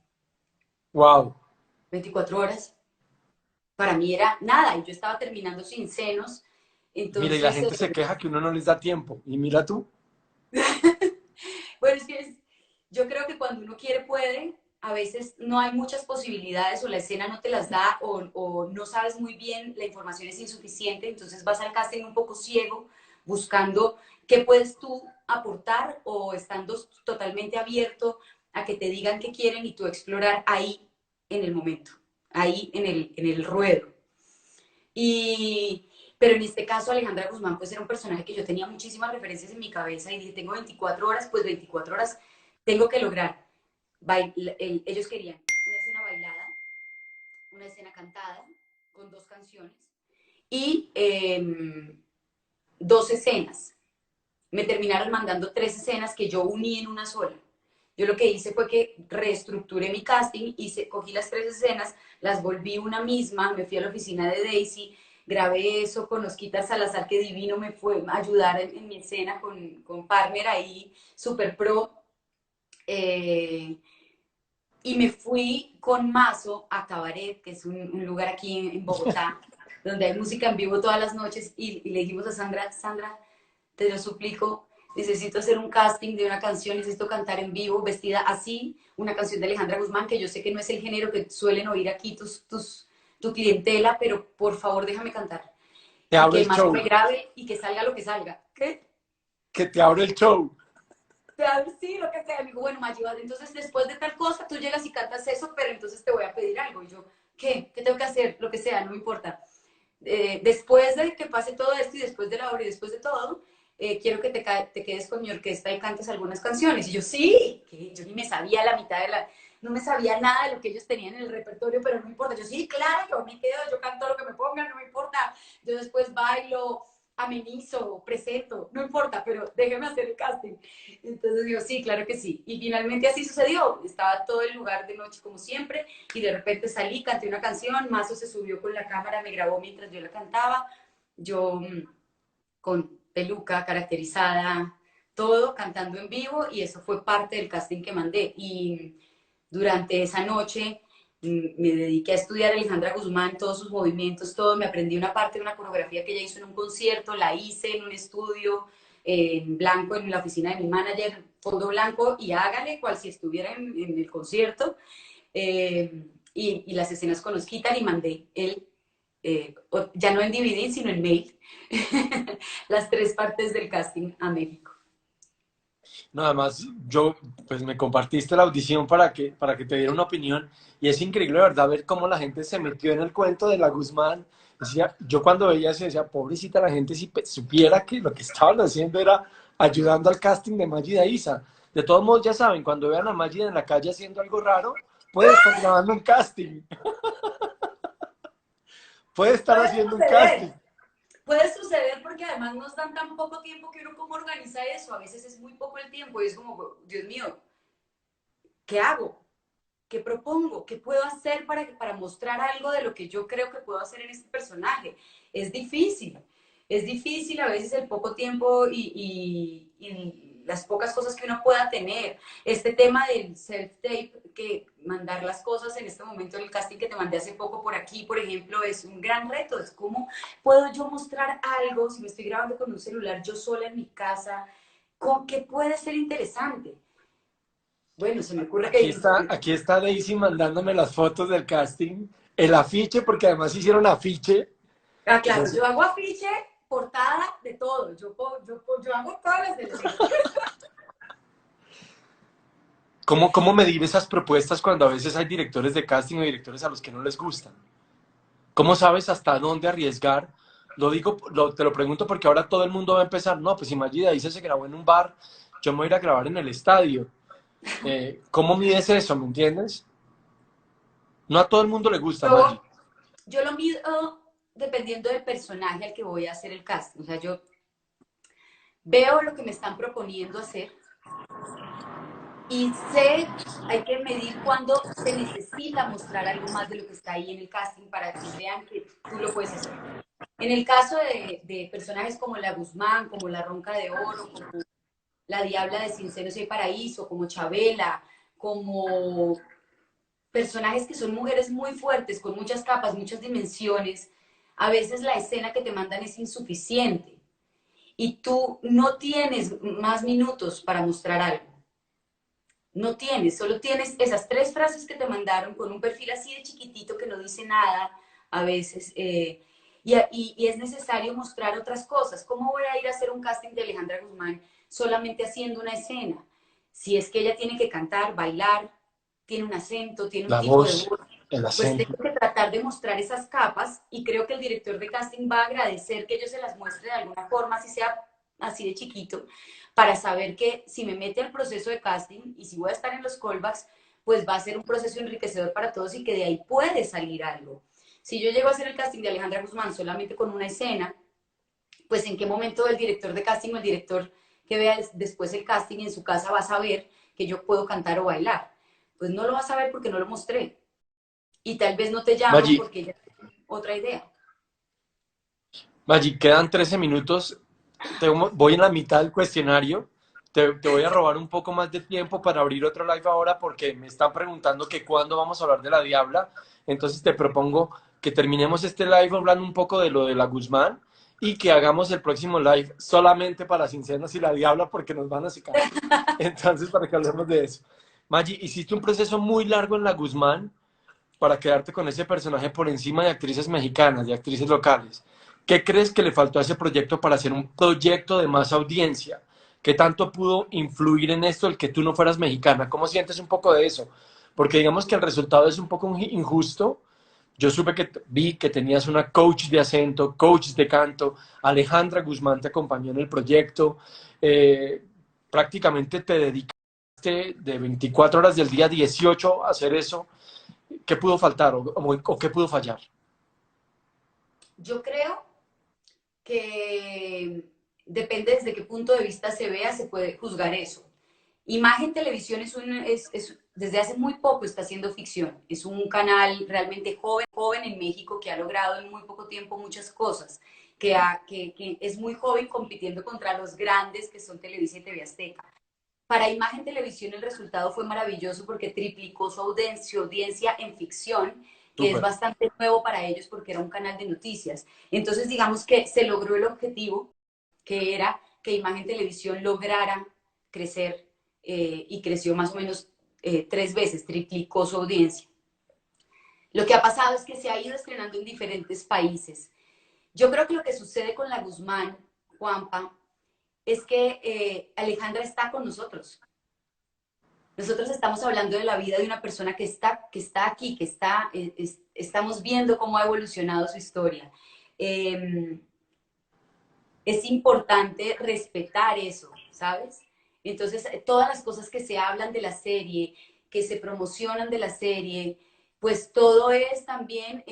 Wow. 24 horas. Para mí era nada y yo estaba terminando sin senos. Mira, y la Entonces, gente se queja que uno no les da tiempo. Y mira tú. bueno, yo creo que cuando uno quiere puede, a veces no hay muchas posibilidades o la escena no te las da o no sabes muy bien, la información es insuficiente, entonces vas al casting un poco ciego, buscando qué puedes tú aportar o estando totalmente abierto a que te digan qué quieren y tú explorar ahí en el momento, ahí en el ruedo. Y, pero en este caso Alejandra Guzmán pues era un personaje que yo tenía muchísimas referencias en mi cabeza y dije, tengo 24 horas, pues 24 horas tengo que lograr. Ellos querían una escena bailada, una escena cantada, con 2 canciones y 2 escenas. Me terminaron mandando 3 escenas que yo uní en una sola. Yo lo que hice fue que reestructuré mi casting, cogí las 3 escenas, las volví una misma, me fui a la oficina de Daisy, grabé eso con Osquita Salazar, que divino me fue a ayudar en mi escena con Partner ahí, super pro. Eh, y me fui con Mazo a Cabaret, que es un lugar aquí en Bogotá, donde hay música en vivo todas las noches, y le dijimos a Sandra, Sandra, te lo suplico, necesito hacer un casting de una canción, necesito cantar en vivo, vestida así, una canción de Alejandra Guzmán, que yo sé que no es el género que suelen oír aquí tu clientela, pero por favor déjame cantar. Te Y abro que el Mazo me show. grabe y que salga lo que salga. ¿Qué? Que te abro el show. Sí, lo que sea. Me digo, bueno, Mayo, entonces después de tal cosa, tú llegas y cantas eso, pero entonces te voy a pedir algo. Y yo, ¿qué? ¿Qué tengo que hacer? Lo que sea, no me importa. Después de que pase todo esto y después de la obra y después de todo, quiero que te quedes con mi orquesta y cantes algunas canciones. Y yo, sí, que yo ni me sabía la mitad no me sabía nada de lo que ellos tenían en el repertorio, pero no importa. Yo, sí, claro, yo me quedo, yo canto lo que me pongan, no me importa. Yo después bailo, amenizo, presento, no importa, pero déjeme hacer el casting. Entonces digo, sí, claro que sí. Y finalmente así sucedió. Estaba todo el lugar de noche como siempre y de repente salí, canté una canción, Mazo se subió con la cámara, me grabó mientras yo la cantaba, yo con peluca caracterizada, todo cantando en vivo y eso fue parte del casting que mandé. Y durante esa noche me dediqué a estudiar a Alejandra Guzmán, todos sus movimientos, todo, me aprendí una parte de una coreografía que ella hizo en un concierto, la hice en un estudio en blanco en la oficina de mi manager, fondo blanco y hágale cual si estuviera en el concierto. Y las escenas con los quitan y mandé ya no en DVD, sino en mail, las 3 partes del casting a México. No, además, yo, pues me compartiste la audición para que te diera una opinión y es increíble, de verdad, ver cómo la gente se metió en el cuento de la Guzmán. Decía, yo cuando veía eso decía, pobrecita la gente, si supiera que lo que estaban haciendo era ayudando al casting de Magida Isa. De todos modos, ya saben, cuando vean a Magida en la calle haciendo algo raro, puede estar grabando un casting, puede estar Puede haciendo un casting. suceder, puede suceder porque además nos dan tan poco tiempo que uno cómo organiza eso. A veces es muy poco el tiempo y es como, Dios mío, ¿qué hago? ¿Qué propongo? ¿Qué puedo hacer para mostrar algo de lo que yo creo que puedo hacer en este personaje? Es difícil a veces el poco tiempo y las pocas cosas que uno pueda tener. Este tema del self-tape, que mandar las cosas en este momento, el casting que te mandé hace poco por aquí, por ejemplo, es un gran reto. Es cómo puedo yo mostrar algo, si me estoy grabando con un celular yo sola en mi casa, que puede ser interesante. Bueno, se me ocurre que Aquí está Daisy mandándome las fotos del casting, el afiche, porque además hicieron afiche. ah, O sea, claro, yo hago afiche, portada, de todo. Yo hago todas las del elenco. ¿cómo medir esas propuestas cuando a veces hay directores de casting o directores a los que no les gustan? ¿Cómo sabes hasta dónde arriesgar? Lo digo, te lo pregunto porque ahora todo el mundo va a empezar, no, pues si Maggie dice se grabó en un bar, yo me voy a ir a grabar en el estadio. ¿Cómo mides eso, me entiendes? No a todo el mundo le gusta, Maggie. Yo, yo lo mido dependiendo del personaje al que voy a hacer el casting. O sea, yo veo lo que me están proponiendo hacer Y sé, hay que medir cuándo se necesita mostrar algo más de lo que está ahí en el casting para que vean que tú lo puedes hacer. En el caso de personajes como la Guzmán, como la Ronca de Oro, como la Diabla de Sin Senos y Paraíso, como Chabela, como personajes que son mujeres muy fuertes, con muchas capas, muchas dimensiones, a veces la escena que te mandan es insuficiente y tú no tienes más minutos para mostrar algo. No tienes, solo tienes esas 3 frases que te mandaron con un perfil así de chiquitito que no dice nada a veces. Y es necesario mostrar otras cosas. ¿Cómo voy a ir a hacer un casting de Alejandra Guzmán solamente haciendo una escena? Si es que ella tiene que cantar, bailar, tiene un acento, tiene un La tipo de voz, voz, el pues acento. tengo que tratar de mostrar esas capas y creo que el director de casting va a agradecer que yo se las muestre de alguna forma, así sea así de chiquito, para saber que si me mete al proceso de casting y si voy a estar en los callbacks, pues va a ser un proceso enriquecedor para todos y que de ahí puede salir algo. Si yo llego a hacer el casting de Alejandra Guzmán solamente con una escena, pues en qué momento el director de casting o el director que vea después el casting en su casa va a saber que yo puedo cantar o bailar. Pues no lo va a saber porque no lo mostré. Y tal vez no te llaman Maggi, porque ya tienen otra idea. Maggi, quedan 13 minutos. Voy en la mitad del cuestionario. Te voy a robar un poco más de tiempo para abrir otro live ahora porque me están preguntando que cuándo vamos a hablar de la Diabla. Entonces te propongo que terminemos este live hablando un poco de lo de la Guzmán y que hagamos el próximo live solamente para Sinceros y la Diabla porque nos van a secar. Entonces, para que hablemos de eso. Maggi, hiciste un proceso muy largo en la Guzmán para quedarte con ese personaje por encima de actrices mexicanas, de actrices locales. ¿Qué crees que le faltó a ese proyecto para hacer un proyecto de más audiencia? ¿Qué tanto pudo influir en esto el que tú no fueras mexicana? ¿Cómo sientes un poco de eso? Porque digamos que el resultado es un poco injusto. Yo supe que vi que tenías una coach de acento, coach de canto. Alejandra Guzmán te acompañó en el proyecto. Eh, prácticamente te dedicaste de 24 horas del día 18 a hacer eso. ¿Qué pudo faltar o qué pudo fallar? Yo creo que depende desde qué punto de vista se vea, se puede juzgar eso. Imagen Televisión desde hace muy poco está haciendo ficción. Es un canal realmente joven en México que ha logrado en muy poco tiempo muchas cosas, que es muy joven compitiendo contra los grandes que son Televisa y TV Azteca. Para Imagen Televisión el resultado fue maravilloso porque triplicó su audiencia en ficción, que es Súper. bastante nuevo para ellos porque era un canal de noticias. Entonces, digamos que se logró el objetivo, que era que Imagen Televisión lograra crecer y creció más o menos 3 veces, triplicó su audiencia. Lo que ha pasado es que se ha ido estrenando en diferentes países. Yo creo que lo que sucede con la Guzmán, Juanpa, es que Alejandra está con nosotros. Nosotros estamos hablando de la vida de una persona que está aquí, estamos viendo cómo ha evolucionado su historia. Eh, es importante respetar eso, ¿sabes? Entonces, todas las cosas que se hablan de la serie, que se promocionan de la serie, pues todo es también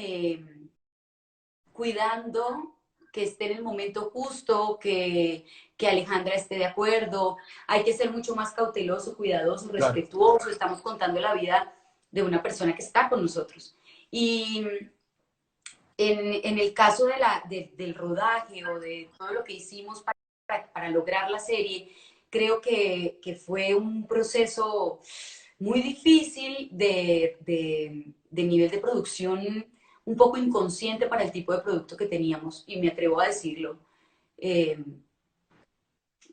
cuidando que esté en el momento justo, que Alejandra esté de acuerdo. Hay que ser mucho más cauteloso, cuidadoso, Claro. respetuoso. Estamos contando la vida de una persona que está con nosotros. Y en el caso del rodaje o de todo lo que hicimos para lograr la serie, creo que fue un proceso muy difícil de nivel de producción, un poco inconsciente para el tipo de producto que teníamos, y me atrevo a decirlo, eh,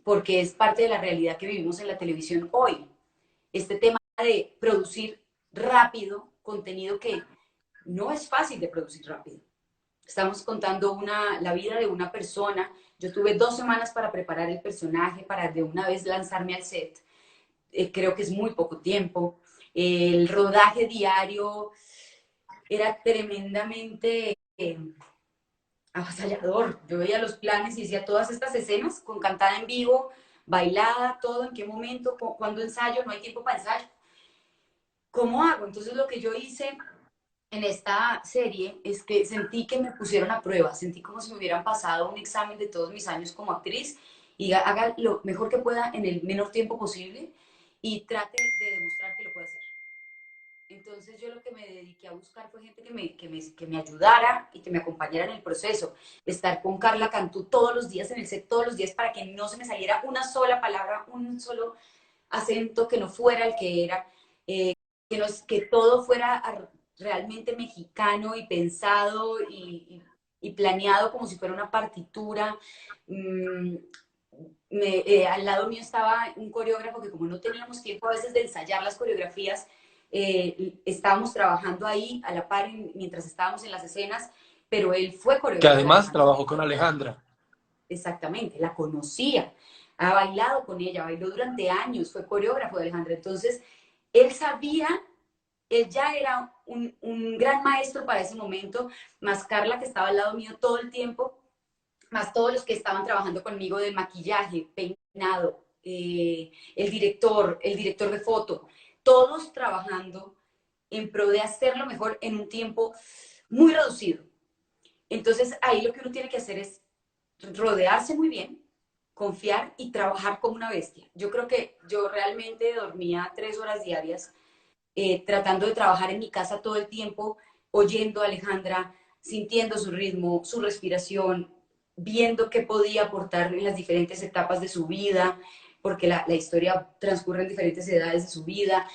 porque es parte de la realidad que vivimos en la televisión hoy. Este tema de producir rápido contenido que no es fácil de producir rápido. Estamos contando la vida de una persona. Yo tuve 2 semanas para preparar el personaje, para de una vez lanzarme al set. Creo que es muy poco tiempo. El rodaje diario era tremendamente avasallador. Yo veía los planes y decía todas estas escenas con cantada en vivo, bailada, todo, en qué momento, cuándo ensayo, no hay tiempo para ensayo. ¿Cómo hago? Entonces lo que yo hice en esta serie es que sentí que me pusieron a prueba, sentí como si me hubieran pasado un examen de todos mis años como actriz y haga lo mejor que pueda en el menor tiempo posible y trate de demostrar que lo puede hacer. Entonces yo lo que me dediqué a buscar fue gente que me ayudara y que me acompañara en el proceso. Estar con Carla Cantú todos los días en el set, todos los días, para que no se me saliera una sola palabra, un solo acento que no fuera el que era, que todo fuera realmente mexicano y pensado y planeado como si fuera una partitura. Mm, al lado mío estaba un coreógrafo que, como no teníamos tiempo a veces de ensayar las coreografías, estábamos trabajando ahí a la par mientras estábamos en las escenas, pero él fue Que coreógrafo de además Alejandra. trabajó con Alejandra. Exactamente, la conocía, ha bailado con ella, bailó durante años, fue coreógrafo de Alejandra. Entonces, él sabía, él ya era un gran maestro para ese momento, más Carla, que estaba al lado mío todo el tiempo, más todos los que estaban trabajando conmigo de maquillaje, peinado, el director de foto, todos trabajando en pro de hacerlo mejor en un tiempo muy reducido. Entonces ahí lo que uno tiene que hacer es rodearse muy bien, confiar y trabajar como una bestia. Yo creo que yo realmente dormía 3 horas diarias, tratando de trabajar en mi casa todo el tiempo, oyendo a Alejandra, sintiendo su ritmo, su respiración, viendo qué podía aportar en las diferentes etapas de su vida, porque la historia transcurre en diferentes edades de su vida.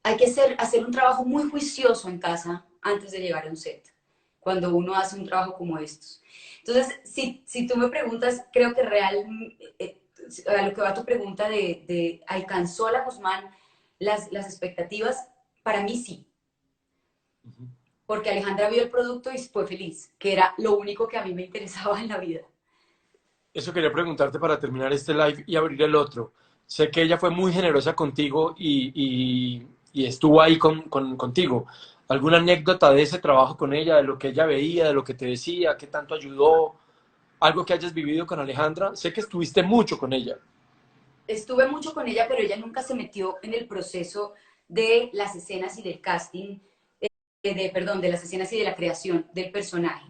Hay que hacer un trabajo muy juicioso en casa antes de llegar a un set, cuando uno hace un trabajo como estos. Entonces, si tú me preguntas, creo que a lo que va tu pregunta de ¿alcanzó la Guzmán las expectativas? Para mí sí, porque Alejandra vio el producto y fue feliz, que era lo único que a mí me interesaba en la vida. Eso quería preguntarte para terminar este live y abrir el otro. Sé que ella fue muy generosa contigo y estuvo ahí contigo. ¿Alguna anécdota de ese trabajo con ella, de lo que ella veía, de lo que te decía, qué tanto ayudó? ¿Algo que hayas vivido con Alejandra? Sé que estuviste mucho con ella. Estuve mucho con ella, pero ella nunca se metió en el proceso de las escenas y del casting, perdón, de las escenas y de la creación del personaje.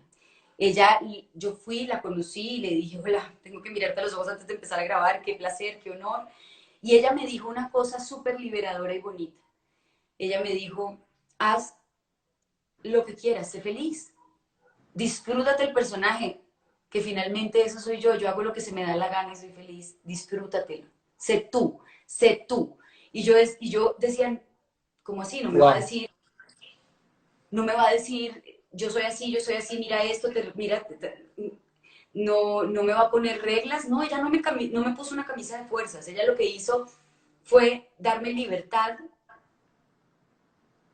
Ella, yo fui, la conocí y le dije, hola, tengo que mirarte a los ojos antes de empezar a grabar, qué placer, qué honor. Y ella me dijo una cosa súper liberadora y bonita. Ella me dijo, haz lo que quieras, sé feliz, disfrútate el personaje, que finalmente eso soy yo hago lo que se me da la gana y soy feliz, disfrútatelo, sé tú, sé tú. Y yo decía, ¿cómo así? No me va a Wow. decir, no me va a decir, yo soy así, mira esto, mira, no, no me va a poner reglas. No, ella no me puso una camisa de fuerzas. Ella lo que hizo fue darme libertad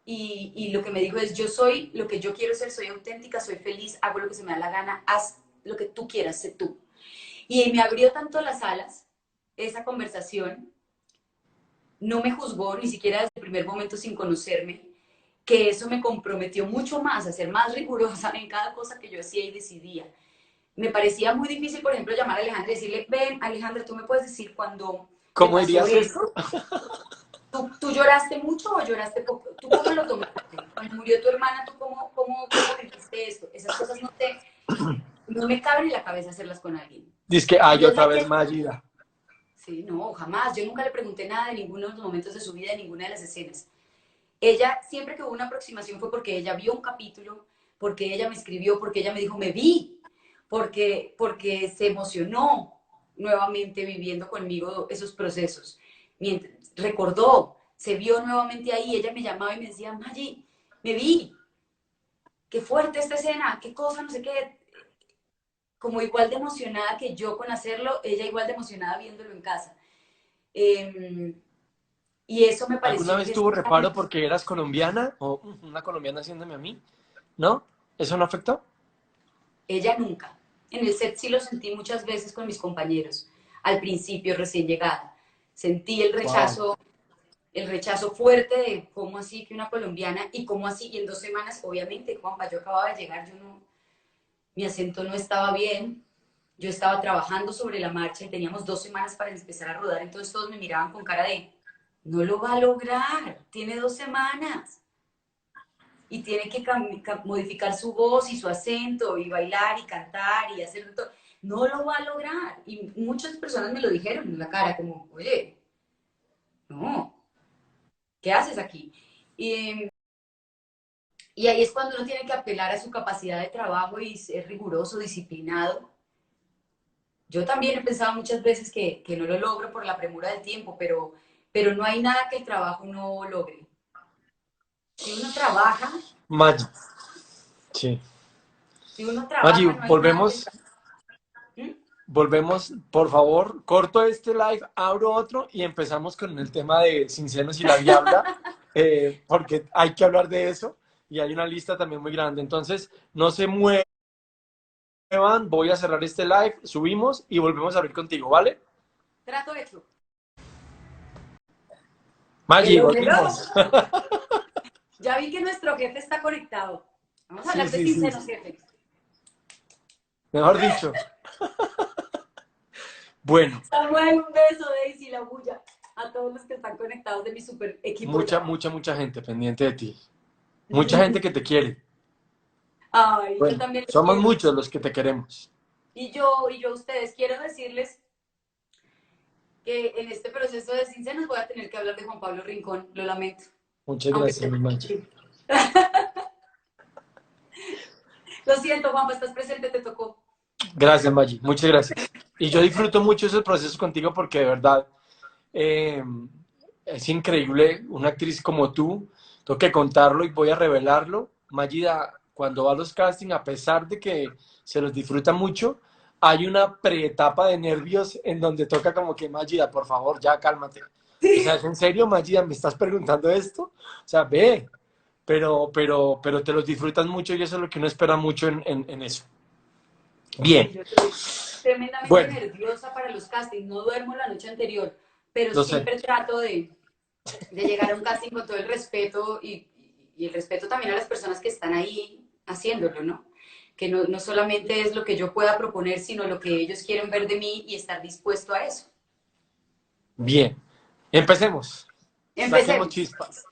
y lo que me dijo es, yo soy lo que yo quiero ser, soy auténtica, soy feliz, hago lo que se me da la gana, haz lo que tú quieras, sé tú. Y me abrió tanto las alas esa conversación, no me juzgó ni siquiera desde el primer momento sin conocerme, que eso me comprometió mucho más a ser más rigurosa en cada cosa que yo hacía y decidía. Me parecía muy difícil, por ejemplo, llamar a Alejandra y decirle, ven, Alejandra, tú me puedes decir cuando te ¿Cómo pasó dirías esto. esto? ¿Tú lloraste mucho o lloraste poco? ¿Tú cómo lo tomaste? Cuando murió tu hermana, ¿tú cómo viviste esto? Esas cosas no me caben en la cabeza hacerlas con alguien. Dice que Y hay yo otra sé vez que, Magida. sí, no, jamás. Yo nunca le pregunté nada de ninguno de los momentos de su vida, de ninguna de las escenas. Ella, siempre que hubo una aproximación fue porque ella vio un capítulo, porque ella me escribió, porque ella me dijo, me vi, porque se emocionó nuevamente viviendo conmigo esos procesos. Recordó, se vio nuevamente ahí, ella me llamaba y me decía, Maggi, me vi, qué fuerte esta escena, qué cosa, no sé qué, como igual de emocionada que yo con hacerlo, ella igual de emocionada viéndolo en casa. Eh, y eso me ¿Alguna pareció vez que es tuvo reparo porque eras colombiana o una colombiana haciéndome a mí? ¿No? ¿Eso no afectó? ella nunca. En el set sí lo sentí muchas veces con mis compañeros, al principio recién llegada. Sentí Wow. el rechazo fuerte de cómo así que una colombiana y cómo así, y en 2 semanas, obviamente, Juanpa, yo acababa de llegar, mi acento no estaba bien, yo estaba trabajando sobre la marcha y teníamos 2 semanas para empezar a rodar, entonces todos me miraban con cara de, no lo va a lograr, tiene 2 semanas y tiene que modificar su voz y su acento y bailar y cantar y hacer todo. no lo va a lograr. Y muchas personas me lo dijeron en la cara, como, oye, no, ¿qué haces aquí? Y, y ahí es cuando uno tiene que apelar a su capacidad de trabajo y ser riguroso, disciplinado. Yo también he pensado muchas veces que no lo logro por la premura del tiempo, pero no hay nada que el trabajo no logre. Si uno trabaja, Maggi, sí. si uno Maggi, trabaja, no hay nada que el trabajo... ¿Mm? volvemos, por favor, corto este live, abro otro y empezamos con el tema de Sinceros y la Diabla, porque hay que hablar de eso y hay una lista también muy grande. Entonces, no se muevan, voy a cerrar este live, subimos y volvemos a abrir contigo, ¿vale? Trato hecho. Maggi, Hello, hello. volvimos. Ya vi que nuestro jefe está conectado. Vamos a Sí, hablar de sí, sí. sinceros, jefe. Mejor dicho. Bueno, Samuel, un beso, Daisy, la bulla. A todos los que están conectados de mi super equipo de mucha, trabajo. mucha, mucha gente pendiente de ti. Mucha gente que te quiere. Ay, yo Bueno, también les somos quiero. muchos los que te queremos. Y yo a ustedes quiero decirles que en este proceso de sinceros voy a tener que hablar de Juan Pablo Rincón, lo lamento. Muchas Aunque gracias, mi Maggi. lo siento, Juanpa, estás presente, te tocó. Gracias, Maggi. Muchas gracias. Y yo disfruto mucho esos procesos contigo porque de verdad eh, es increíble una actriz como tú. Tengo que contarlo y voy a revelarlo. Magida, cuando va a los castings, a pesar de que se los disfruta mucho, hay una preetapa de nervios en donde toca como que, Magida, por favor, ya cálmate. O sea, ¿es en serio, Magida, me estás preguntando esto? O sea, ve, pero te los disfrutas mucho y eso es lo que uno espera mucho en eso. Sí, Bien, yo estoy tremendamente bueno, nerviosa para los castings. No duermo la noche anterior, pero lo sé. siempre trato de llegar a un casting con todo el respeto y el respeto también a las personas que están ahí haciéndolo, ¿no? Que no solamente es lo que yo pueda proponer, sino lo que ellos quieren ver de mí y estar dispuesto a eso. Bien, empecemos. Saquemos Empecemos. chispas.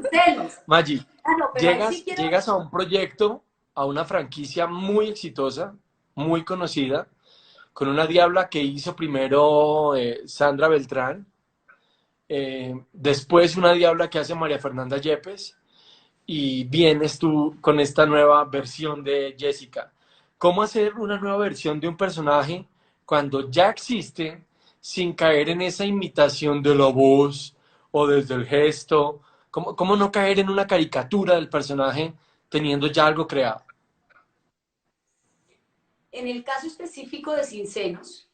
Celos. Maggi, Ah, no, pero ahí sí quiero... llegas a un proyecto, a una franquicia muy exitosa, muy conocida, con una diabla que hizo primero Sandra Beltrán, después una diabla que hace María Fernanda Yepes, y vienes tú con esta nueva versión de Jessica. ¿Cómo hacer una nueva versión de un personaje cuando ya existe sin caer en esa imitación de la voz o desde el gesto? ¿Cómo no caer en una caricatura del personaje teniendo ya algo creado? En el caso específico de Sinceros,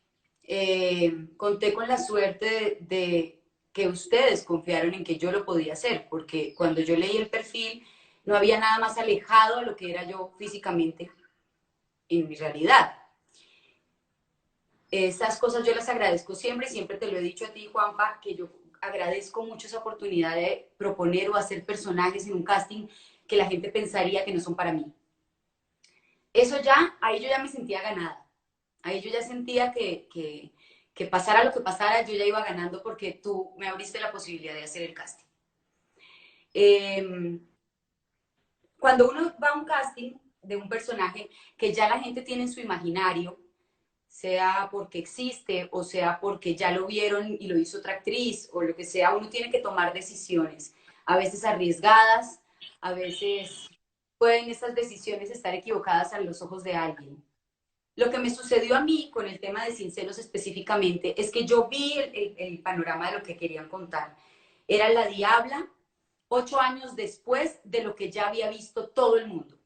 conté con la suerte de que ustedes confiaron en que yo lo podía hacer, porque cuando yo leí el perfil no había nada más alejado a lo que era yo físicamente en mi realidad. Esas cosas yo las agradezco siempre y siempre te lo he dicho a ti, Juanpa, que yo agradezco mucho esa oportunidad de proponer o hacer personajes en un casting que la gente pensaría que no son para mí. Eso ya, ahí yo ya me sentía ganada. Ahí yo ya sentía que pasara lo que pasara, yo ya iba ganando porque tú me abriste la posibilidad de hacer el casting. Eh, Cuando uno va a un casting de un personaje que ya la gente tiene en su imaginario, sea porque existe o sea porque ya lo vieron y lo hizo otra actriz o lo que sea, uno tiene que tomar decisiones, a veces arriesgadas, a veces pueden estas decisiones estar equivocadas a los ojos de alguien. Lo que me sucedió a mí con el tema de Sinceros específicamente es que yo vi el panorama de lo que querían contar. Era la Diabla 8 años después de lo que ya había visto todo el mundo.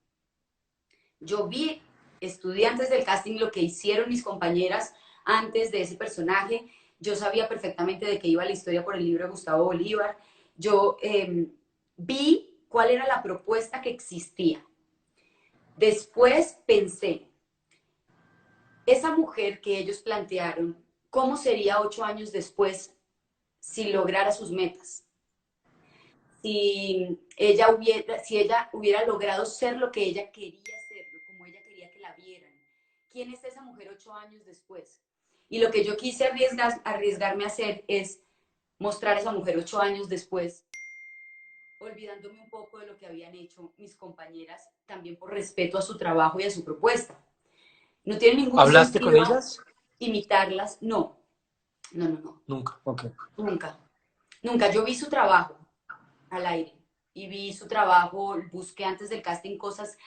Yo vi estudiantes del casting lo que hicieron mis compañeras antes de ese personaje. Yo sabía perfectamente de qué iba la historia por el libro de Gustavo Bolívar. Yo vi cuál era la propuesta que existía. Después pensé, esa mujer que ellos plantearon, ¿cómo sería 8 años después si lograra sus metas? Si ella hubiera logrado ser lo que ella quería ser, como ella quería que la vieran. ¿Quién es esa mujer 8 años después? Y lo que yo quise arriesgarme a hacer es mostrar a esa mujer 8 años después, olvidándome un poco de lo que habían hecho mis compañeras, también por respeto a su trabajo y a su propuesta. No tiene ningún ¿Hablaste con sentido ellas? imitarlas. No, no, no, no, Nunca, ok. nunca. Nunca. Yo vi su trabajo al aire y vi su trabajo, busqué antes del casting cosas,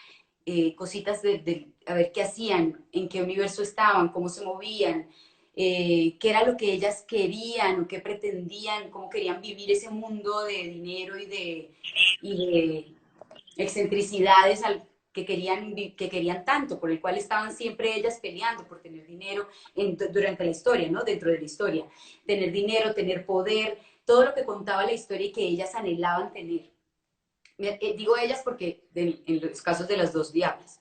cositas de a ver qué hacían, en qué universo estaban, cómo se movían, qué era lo que ellas querían o qué pretendían, cómo querían vivir ese mundo de dinero y de excentricidades que querían tanto, por el cual estaban siempre ellas peleando por tener dinero durante la historia, ¿no? Dentro de la historia. Tener dinero, tener poder, todo lo que contaba la historia y que ellas anhelaban tener. Digo ellas porque en los casos de las dos diablas.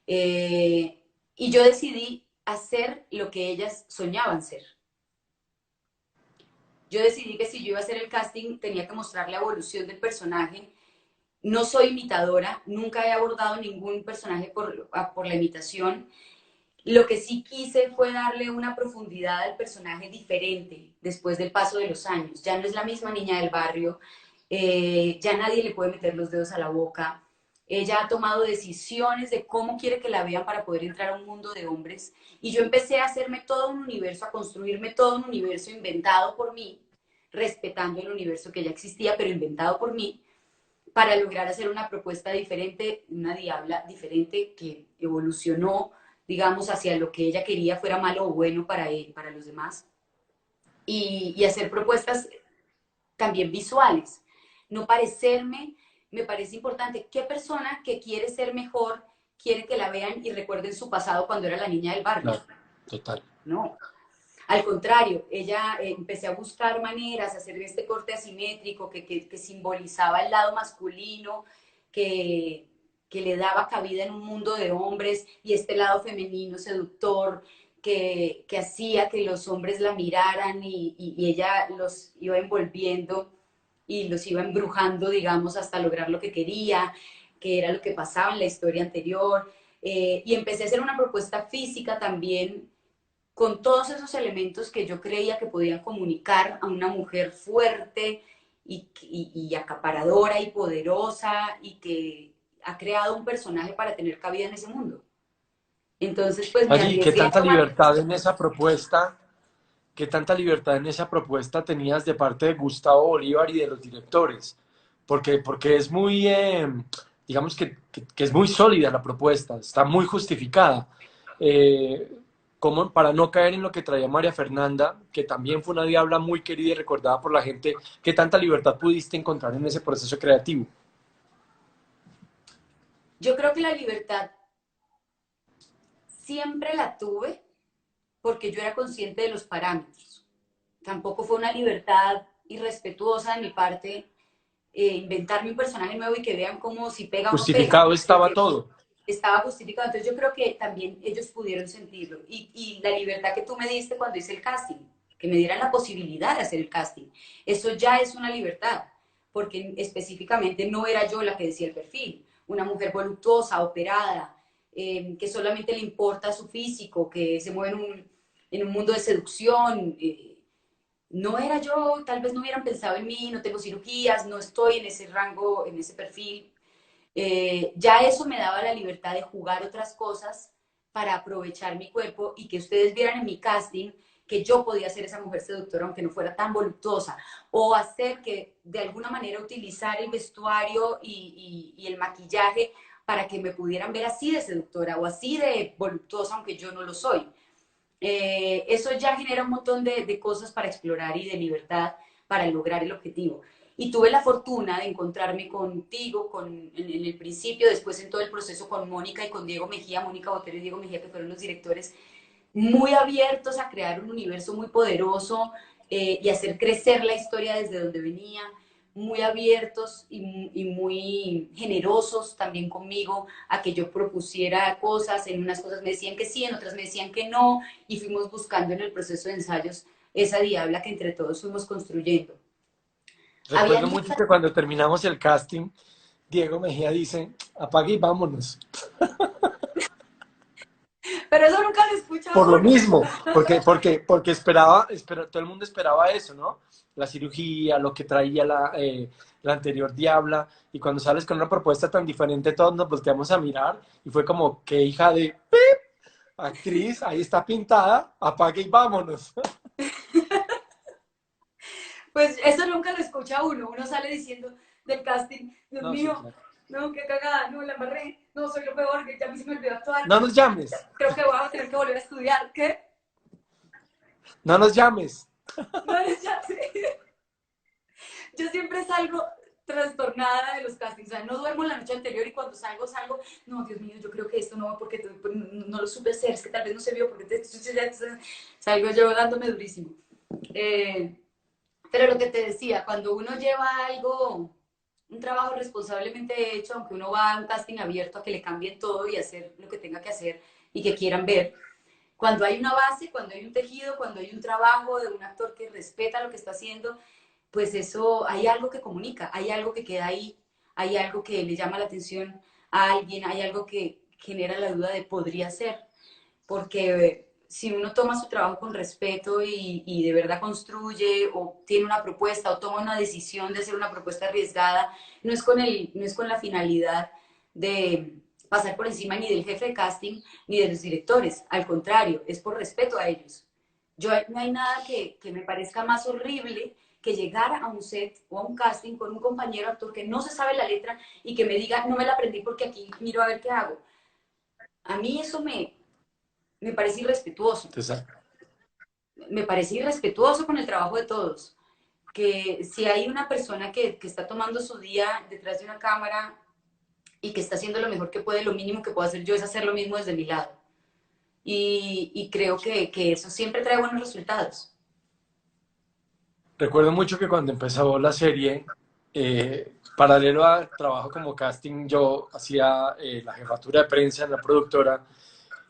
Y yo decidí hacer lo que ellas soñaban ser. Yo decidí que si yo iba a hacer el casting tenía que mostrar la evolución del personaje. No soy imitadora, nunca he abordado ningún personaje por la imitación. Lo que sí quise fue darle una profundidad al personaje diferente después del paso de los años. Ya no es la misma niña del barrio, ya nadie le puede meter los dedos a la boca. Ella ha tomado decisiones de cómo quiere que la vean para poder entrar a un mundo de hombres. Y yo empecé a hacerme todo un universo, a construirme todo un universo inventado por mí, respetando el universo que ya existía, pero inventado por mí, para lograr hacer una propuesta diferente, una diabla diferente que evolucionó, digamos, hacia lo que ella quería, fuera malo o bueno para él, para los demás, y hacer propuestas también visuales. No parecerme, me parece importante. ¿Qué persona que quiere ser mejor quiere que la vean y recuerden su pasado cuando era la niña del barrio? Claro, total. No. Al contrario, ella empecé a buscar maneras, a hacer este corte asimétrico que simbolizaba el lado masculino, que, que le daba cabida en un mundo de hombres, y este lado femenino seductor que hacía que los hombres la miraran y ella los iba envolviendo y los iba embrujando, digamos, hasta lograr lo que quería, que era lo que pasaba en la historia anterior. Y empecé a hacer una propuesta física también con todos esos elementos que yo creía que podían comunicar a una mujer fuerte y acaparadora y poderosa y que ha creado un personaje para tener cabida en ese mundo. Entonces, pues me Allí, ¿qué arriesgué a tanta tomar. libertad en esa propuesta? ¿Qué tanta libertad en esa propuesta tenías de parte de Gustavo Bolívar y de los directores? Porque es muy, digamos que es muy sólida la propuesta, está muy justificada. Como para no caer en lo que traía María Fernanda, que también fue una diabla muy querida y recordada por la gente, ¿qué tanta libertad pudiste encontrar en ese proceso creativo? Yo creo que la libertad siempre la tuve porque yo era consciente de los parámetros. Tampoco fue una libertad irrespetuosa de mi parte inventarme un personaje nuevo y que vean como si pega o no pega, Justificado estaba porque todo. estaba justificado. Entonces yo creo que también ellos pudieron sentirlo. Y la libertad que tú me diste cuando hice el casting, que me dieran la posibilidad de hacer el casting, eso ya es una libertad, porque específicamente no era yo la que decía el perfil, una mujer voluptuosa, operada, que solamente le importa su físico, que se mueve en un mundo de seducción. No era yo, tal vez no hubieran pensado en mí, no tengo cirugías, no estoy en ese rango, en ese perfil. Ya eso me daba la libertad de jugar otras cosas para aprovechar mi cuerpo y que ustedes vieran en mi casting que yo podía ser esa mujer seductora aunque no fuera tan voluptuosa, o hacer que de alguna manera utilizar el vestuario y el maquillaje para que me pudieran ver así de seductora o así de voluptuosa aunque yo no lo soy. Eso ya genera un montón de cosas para explorar y de libertad para lograr el objetivo. Y tuve la fortuna de encontrarme contigo en el principio, después en todo el proceso con Mónica y con Diego Mejía, Mónica Botero y Diego Mejía, que fueron los directores, muy abiertos a crear un universo muy poderoso y hacer crecer la historia desde donde venía, muy abiertos y muy generosos también conmigo a que yo propusiera cosas. En unas cosas me decían que sí, en otras me decían que no, y fuimos buscando en el proceso de ensayos esa diabla que entre todos fuimos construyendo. Había Recuerdo mucho niñas, que cuando terminamos el casting, Diego Mejía dice, apague y vámonos. pero eso nunca lo escucha Por lo uno. mismo, porque todo el mundo esperaba eso, ¿no? La cirugía, lo que traía la anterior diabla, y cuando sales con una propuesta tan diferente, todos nos volteamos a mirar, y fue como, qué hija de... actriz, ahí está pintada, apague y vámonos. Pues eso nunca lo escucha uno. Uno sale diciendo del casting, Dios No, sí, mío, claro. no, qué cagada, no, la embarré, no, soy lo peor, que ya a mí se me olvidó actuar. No nos llames, Creo que voy a tener que volver a estudiar. ¿Qué? no nos llames. No, ya sé. Yo siempre salgo trastornada de los castings, o sea, no duermo la noche anterior y cuando salgo, no, Dios mío, yo creo que esto no va porque no lo supe hacer, es que tal vez no se vio porque salgo yo dándome durísimo. Pero lo que te decía, cuando uno lleva algo, un trabajo responsablemente hecho, aunque uno va a un casting abierto a que le cambien todo y hacer lo que tenga que hacer y que quieran ver, cuando hay una base, cuando hay un tejido, cuando hay un trabajo de un actor que respeta lo que está haciendo, pues eso, hay algo que comunica, hay algo que queda ahí, hay algo que le llama la atención a alguien, hay algo que genera la duda de podría ser, porque si uno toma su trabajo con respeto y de verdad construye o tiene una propuesta o toma una decisión de hacer una propuesta arriesgada, no es con la finalidad de pasar por encima ni del jefe de casting ni de los directores, al contrario, es por respeto a ellos. No hay nada que me parezca más horrible que llegar a un set o a un casting con un compañero actor que no se sabe la letra y que me diga, no me la aprendí porque aquí miro a ver qué hago. A mí eso me parece irrespetuoso. Entonces, Me parece irrespetuoso con el trabajo de todos. Que si hay una persona que está tomando su día detrás de una cámara y que está haciendo lo mejor que puede, lo mínimo que puedo hacer yo es hacer lo mismo desde mi lado. Y creo que eso siempre trae buenos resultados. recuerdo mucho que cuando empezó la serie, paralelo al trabajo como casting, yo hacía la jefatura de prensa en la productora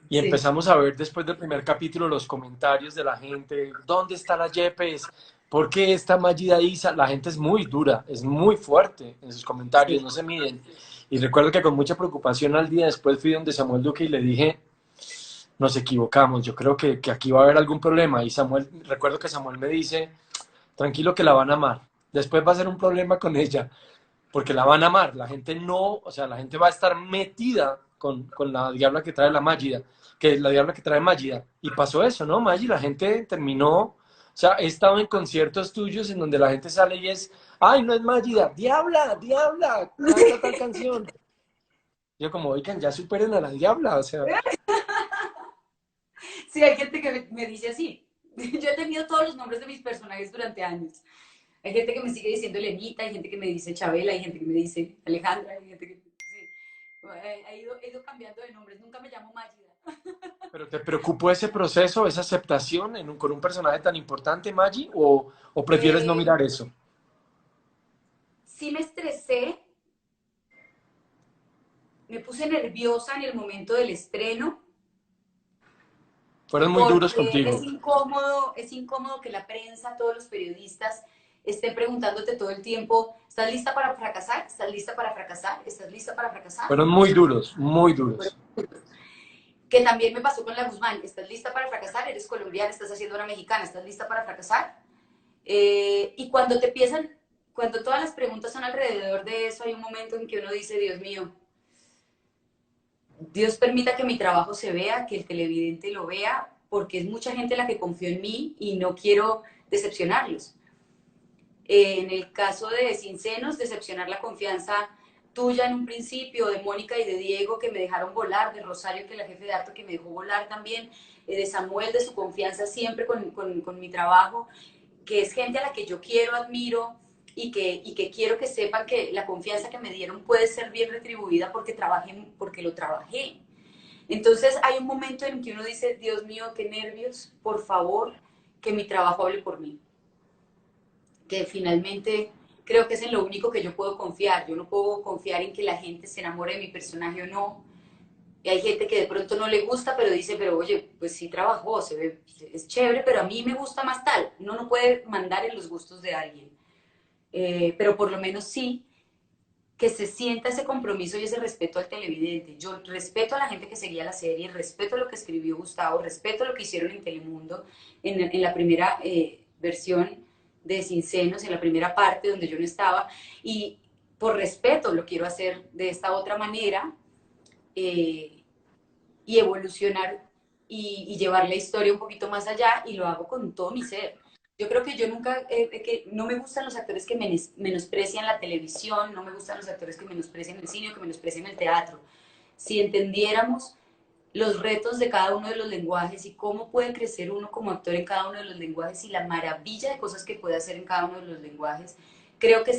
y Sí. empezamos a ver después del primer capítulo los comentarios de la gente, ¿dónde está la Yepes? ¿Por qué está Magida Isa? La gente es muy dura, es muy fuerte en sus comentarios, Sí. no se miden. Y recuerdo que con mucha preocupación al día después fui donde Samuel Duque y le dije, nos equivocamos, yo creo que aquí va a haber algún problema. Y Samuel, recuerdo que Samuel me dice, tranquilo que la van a amar. Después va a ser un problema con ella, porque la van a amar. La gente no, o sea, la gente va a estar metida con la diabla que trae la Mágida, que la diabla que trae Mágida. Y pasó eso, ¿no, Maggi? La gente terminó, o sea, he estado en conciertos tuyos en donde la gente sale y es, ay, no es Mágida, diabla, diabla, canta tal canción. Yo como, oigan, ya superen a la diabla, o sea, Sí, hay gente que me dice así. Yo he tenido todos los nombres de mis personajes durante años. Hay gente que me sigue diciendo Lenita, hay gente que me dice Chabela, hay gente que me dice Alejandra, hay gente que... Sí. He ido cambiando de nombres, nunca me llamo Mágida. pero ¿te preocupó ese proceso, esa aceptación con un personaje tan importante, Maggi, o prefieres no Eh, mirar eso? sí me estresé, me puse nerviosa en el momento del estreno, Fueron muy duros porque contigo. es incómodo que la prensa, todos los periodistas estén preguntándote todo el tiempo, ¿estás lista para fracasar? ¿Estás lista para fracasar? ¿Estás lista para fracasar? Fueron muy duros, muy duros. Que también me pasó con la Guzmán, ¿estás lista para fracasar? Eres colombiana, estás haciendo una mexicana, ¿estás lista para fracasar? Y cuando te empiezan, cuando todas las preguntas son alrededor de eso, hay un momento en que uno dice, Dios mío, Dios permita que mi trabajo se vea, que el televidente lo vea, porque es mucha gente la que confió en mí y no quiero decepcionarlos. En el caso de Sin Senos, decepcionar la confianza tuya en un principio, de Mónica y de Diego que me dejaron volar, de Rosario, que es la jefe de arte que me dejó volar también, de Samuel, de su confianza siempre con mi trabajo, que es gente a la que yo quiero, admiro y que quiero que sepan que la confianza que me dieron puede ser bien retribuida porque trabajé, porque lo trabajé. Entonces hay un momento en que uno dice, Dios mío, qué nervios, por favor, que mi trabajo hable por mí. Que finalmente creo que es en lo único que yo puedo confiar. Yo no puedo confiar en que la gente se enamore de mi personaje o no. Y hay gente que de pronto no le gusta, pero dice, pero oye, pues sí trabajó, se ve, es chévere, pero a mí me gusta más tal. Uno no puede mandar en los gustos de alguien. Pero por lo menos sí que se sienta ese compromiso y ese respeto al televidente. Yo respeto a la gente que seguía la serie, respeto lo que escribió Gustavo, respeto lo que hicieron en Telemundo en la primera versión de Sin Senos, en la primera parte donde yo no estaba, y por respeto lo quiero hacer de esta otra manera, y evolucionar y llevar la historia un poquito más allá, y lo hago con todo mi ser. Yo creo que yo nunca, que no me gustan los actores que menosprecian la televisión, no me gustan los actores que menosprecian el cine o que menosprecian el teatro. Si entendiéramos los retos de cada uno de los lenguajes y cómo puede crecer uno como actor en cada uno de los lenguajes y la maravilla de cosas que puede hacer en cada uno de los lenguajes, creo que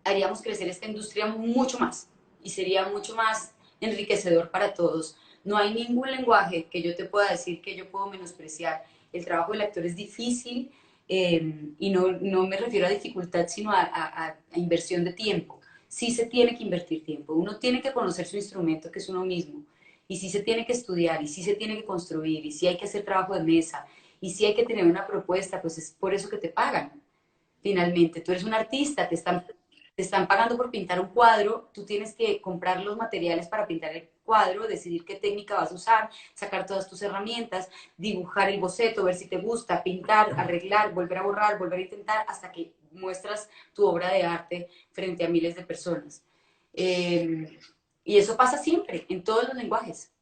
haríamos crecer esta industria mucho más y sería mucho más enriquecedor para todos. No hay ningún lenguaje que yo te pueda decir que yo puedo menospreciar. El trabajo del actor es difícil, y no me refiero a dificultad, sino a inversión de tiempo. Sí se tiene que invertir tiempo. Uno tiene que conocer su instrumento, que es uno mismo. Y sí se tiene que estudiar, y sí se tiene que construir, y sí hay que hacer trabajo de mesa, y sí hay que tener una propuesta, pues es por eso que te pagan. Finalmente, tú eres un artista, te están pagando por pintar un cuadro, tú tienes que comprar los materiales para pintar el cuadro, decidir qué técnica vas a usar, sacar todas tus herramientas, dibujar el boceto, ver si te gusta, pintar, arreglar, volver a borrar, volver a intentar, hasta que muestras tu obra de arte frente a miles de personas. Y eso pasa siempre, en todos los lenguajes.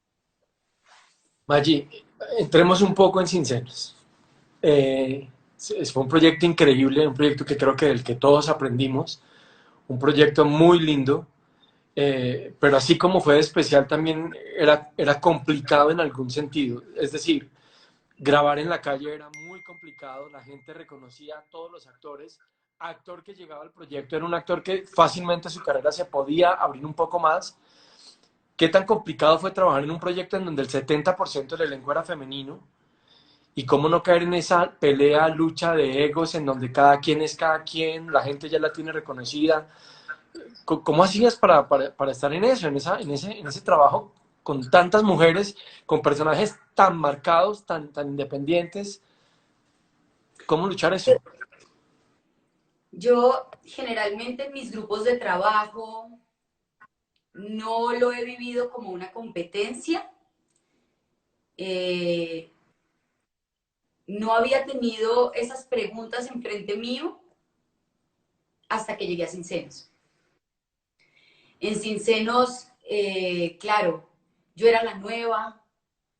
Maggi, entremos un poco en Sinceros. Fue un proyecto increíble, un proyecto que creo que del que todos aprendimos, un proyecto muy lindo, pero así como fue de especial también era complicado en algún sentido. Es decir, grabar en la calle era muy complicado, la gente reconocía a todos los actores. Actor que llegaba al proyecto era un actor que fácilmente su carrera se podía abrir un poco más. ¿Qué tan complicado fue trabajar en un proyecto en donde el 70% del elenco era femenino? Y cómo no caer en esa pelea, lucha de egos en donde cada quien es cada quien, la gente ya la tiene reconocida. ¿Cómo hacías para estar en eso, en ese trabajo con tantas mujeres, con personajes tan marcados, tan independientes? ¿Cómo luchar eso? Yo generalmente en mis grupos de trabajo no lo he vivido como una competencia. Eh, no había tenido esas preguntas enfrente mío hasta que llegué a Sincenos. En Sincenos, claro, yo era la nueva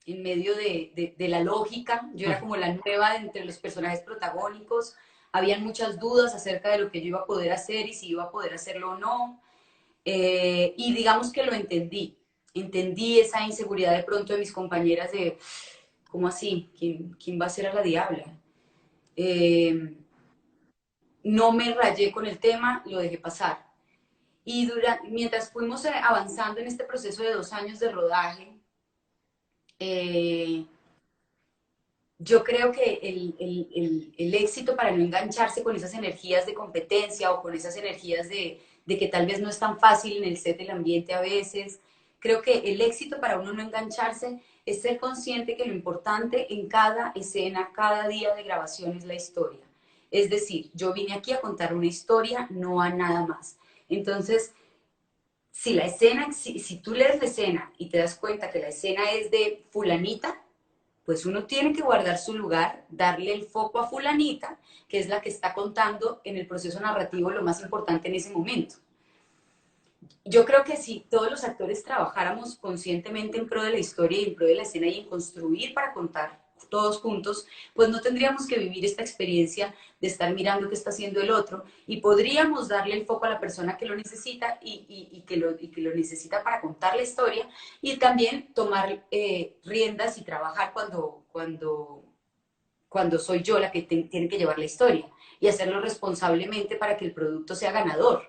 en medio de la lógica, yo era como la nueva entre los personajes protagónicos, habían muchas dudas acerca de lo que yo iba a poder hacer y si iba a poder hacerlo o no, y digamos que lo entendí esa inseguridad de pronto de mis compañeras de, ¿cómo así? ¿Quién va a ser a la diabla? Eh, no me rayé con el tema, lo dejé pasar. Y mientras fuimos avanzando en este proceso de 2 años de rodaje, eh, yo creo que el éxito para no engancharse con esas energías de competencia o con esas energías de que tal vez no es tan fácil en el set del ambiente a veces, creo que el éxito para uno no engancharse es ser consciente que lo importante en cada escena, cada día de grabación es la historia. Es decir, yo vine aquí a contar una historia, no a nada más. Entonces, si la escena, si tú lees la escena y te das cuenta que la escena es de fulanita, pues uno tiene que guardar su lugar, darle el foco a fulanita, que es la que está contando en el proceso narrativo lo más importante en ese momento. Yo creo que si todos los actores trabajáramos conscientemente en pro de la historia y en pro de la escena y en construir para contar todos juntos, pues no tendríamos que vivir esta experiencia de estar mirando qué está haciendo el otro y podríamos darle el foco a la persona que lo necesita y que lo necesita para contar la historia y también tomar riendas y trabajar cuando soy yo la que tiene que llevar la historia y hacerlo responsablemente para que el producto sea ganador.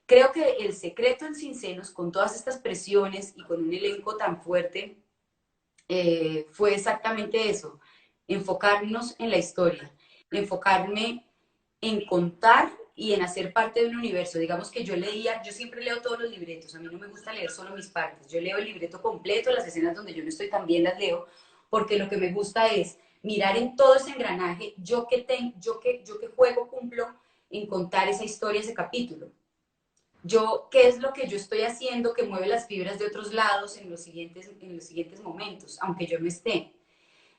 Creo que el secreto en Sincenos, con todas estas presiones y con un elenco tan fuerte, fue exactamente eso, enfocarnos en la historia, enfocarme en contar y en hacer parte de un universo. Digamos que yo siempre leo todos los libretos, a mí no me gusta leer solo mis partes, yo leo el libreto completo, las escenas donde yo no estoy tan bien las leo, porque lo que me gusta es mirar en todo ese engranaje, yo que juego cumplo en contar esa historia, ese capítulo. Yo, ¿qué es lo que yo estoy haciendo que mueve las fibras de otros lados en los siguientes momentos, aunque yo no esté,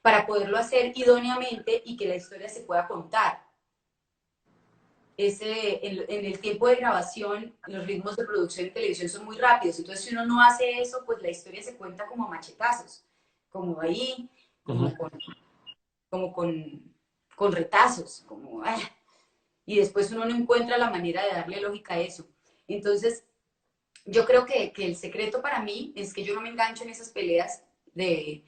para poderlo hacer idóneamente y que la historia se pueda contar? En el tiempo de grabación, los ritmos de producción en televisión son muy rápidos, entonces si uno no hace eso, pues la historia se cuenta como a machetazos. como ahí, Ujú. como con retazos, como, y después uno no encuentra la manera de darle lógica a eso. Entonces, yo creo que el secreto para mí es que yo no me engancho en esas peleas de,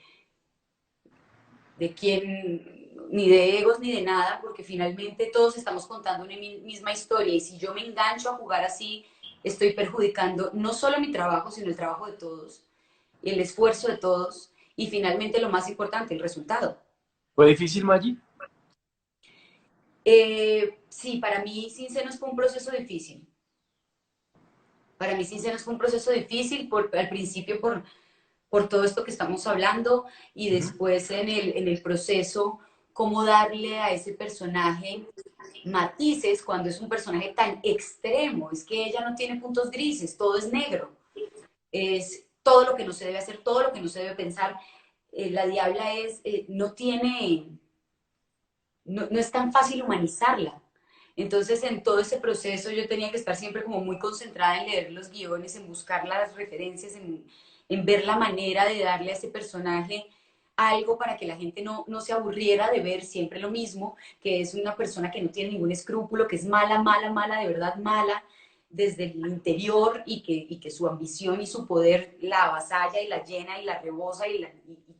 de quién, ni de egos ni de nada, porque finalmente todos estamos contando una misma historia y si yo me engancho a jugar así, estoy perjudicando no solo mi trabajo, sino el trabajo de todos, el esfuerzo de todos y finalmente lo más importante, el resultado. ¿Fue difícil, Maggi? Sí, para mí Sin Senos fue un proceso difícil. Para mí Sin Senos fue un proceso difícil al principio por todo esto que estamos hablando y Ujú. después en el proceso, cómo darle a ese personaje matices cuando es un personaje tan extremo. Es que ella no tiene puntos grises, todo es negro. Es todo lo que no se debe hacer, todo lo que no se debe pensar. La Diabla no tiene, no es tan fácil humanizarla. Entonces, en todo ese proceso yo tenía que estar siempre como muy concentrada en leer los guiones, en buscar las referencias, en ver la manera de darle a ese personaje algo para que la gente no se aburriera de ver siempre lo mismo, que es una persona que no tiene ningún escrúpulo, que es mala, mala, mala, de verdad mala, desde el interior y que su ambición y su poder la avasalla y la llena y la rebosa y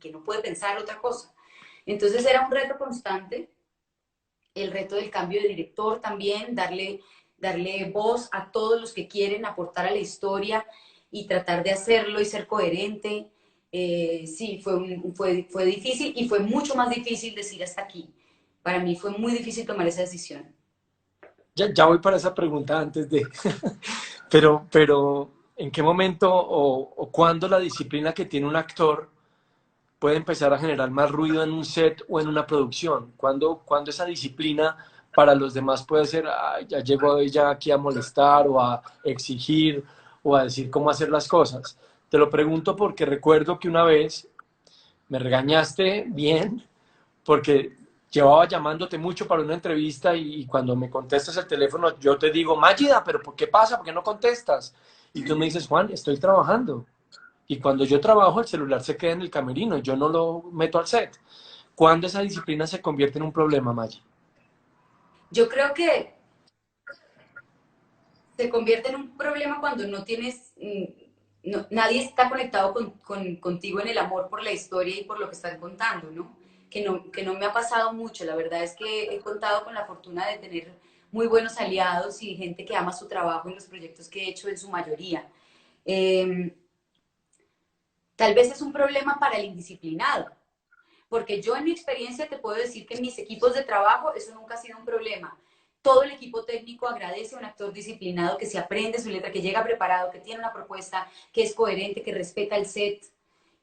que no puede pensar otra cosa. Entonces era un reto constante, el reto del cambio de director también, darle voz a todos los que quieren aportar a la historia y tratar de hacerlo y ser coherente. Sí, fue difícil y fue mucho más difícil decir hasta aquí. Para mí fue muy difícil tomar esa decisión. Ya voy para esa pregunta antes de, pero ¿en qué momento o cuándo la disciplina que tiene un actor puede empezar a generar más ruido en un set o en una producción? ¿Cuándo esa disciplina para los demás puede ser, "Ay, ya llegó ella aquí a molestar o a exigir o a decir cómo hacer las cosas"? Te lo pregunto porque recuerdo que una vez me regañaste bien porque llevaba llamándote mucho para una entrevista y cuando me contestas el teléfono yo te digo, Mágida, pero ¿por qué pasa? ¿Por qué no contestas? Y tú me dices, Juan, estoy trabajando. Y cuando yo trabajo, el celular se queda en el camerino, yo no lo meto al set. ¿Cuándo esa disciplina se convierte en un problema, Maggie? Yo creo que se convierte en un problema cuando no tienes, nadie está conectado contigo en el amor por la historia y por lo que están contando, ¿no? Que no me ha pasado mucho, la verdad es que he contado con la fortuna de tener muy buenos aliados y gente que ama su trabajo en los proyectos que he hecho en su mayoría. Eh, Tal vez es un problema para el indisciplinado, porque yo en mi experiencia te puedo decir que en mis equipos de trabajo eso nunca ha sido un problema. Todo el equipo técnico agradece a un actor disciplinado que se aprende su letra, que llega preparado, que tiene una propuesta, que es coherente, que respeta el set,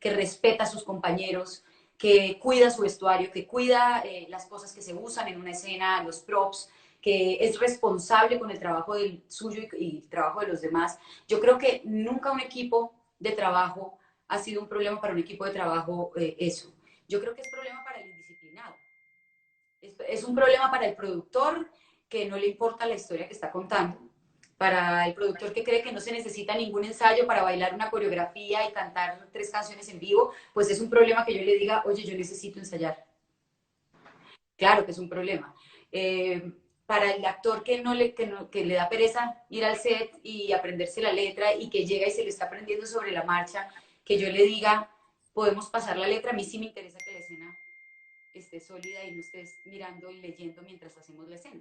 que respeta a sus compañeros, que cuida su vestuario, que cuida las cosas que se usan en una escena, los props, que es responsable con el trabajo del suyo y el trabajo de los demás. Yo creo que nunca un equipo de trabajo ha sido un problema para un equipo de trabajo eso. Yo creo que es problema para el indisciplinado. Es un problema para el productor que no le importa la historia que está contando. Para el productor que cree que no se necesita ningún ensayo para bailar una coreografía y cantar 3 canciones en vivo, pues es un problema que yo le diga, oye, yo necesito ensayar. Claro que es un problema. Para el actor que le da pereza ir al set y aprenderse la letra y que llega y se lo está aprendiendo sobre la marcha, que yo le diga, podemos pasar la letra, a mí sí me interesa que la escena esté sólida y no estés mirando y leyendo mientras hacemos la escena.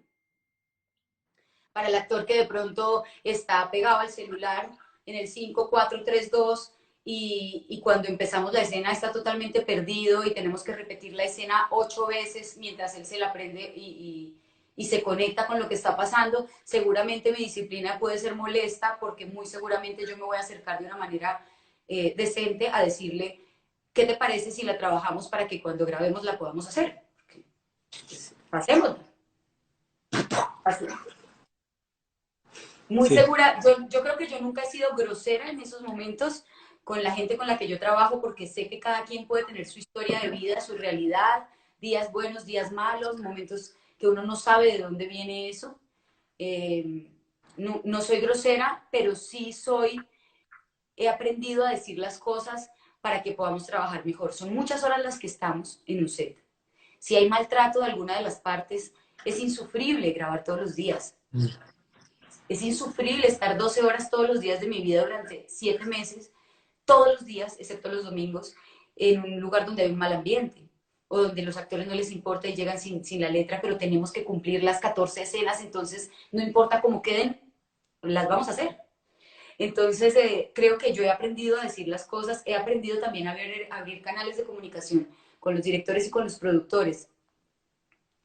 Para el actor que de pronto está pegado al celular en el 5, 4, 3, 2 y cuando empezamos la escena está totalmente perdido y tenemos que repetir la escena 8 veces mientras él se la aprende y se conecta con lo que está pasando, seguramente mi disciplina puede ser molesta porque muy seguramente yo me voy a acercar de una manera decente a decirle, ¿qué te parece si la trabajamos para que cuando grabemos la podamos hacer? Pues, pasemos. Muy Sí. segura, yo creo que yo nunca he sido grosera en esos momentos con la gente con la que yo trabajo porque sé que cada quien puede tener su historia de vida, su realidad, días buenos, días malos, momentos que uno no sabe de dónde viene eso. No soy grosera, pero sí he aprendido a decir las cosas para que podamos trabajar mejor. Son muchas horas las que estamos en un set. Si hay maltrato de alguna de las partes, es insufrible grabar todos los días. Es insufrible estar 12 horas todos los días de mi vida durante 7 meses, todos los días, excepto los domingos, en un lugar donde hay un mal ambiente o donde los actores no les importa y llegan sin la letra, pero tenemos que cumplir las 14 escenas, entonces no importa cómo queden, las vamos a hacer. Entonces, creo que yo he aprendido a decir las cosas, he aprendido también a abrir canales de comunicación con los directores y con los productores.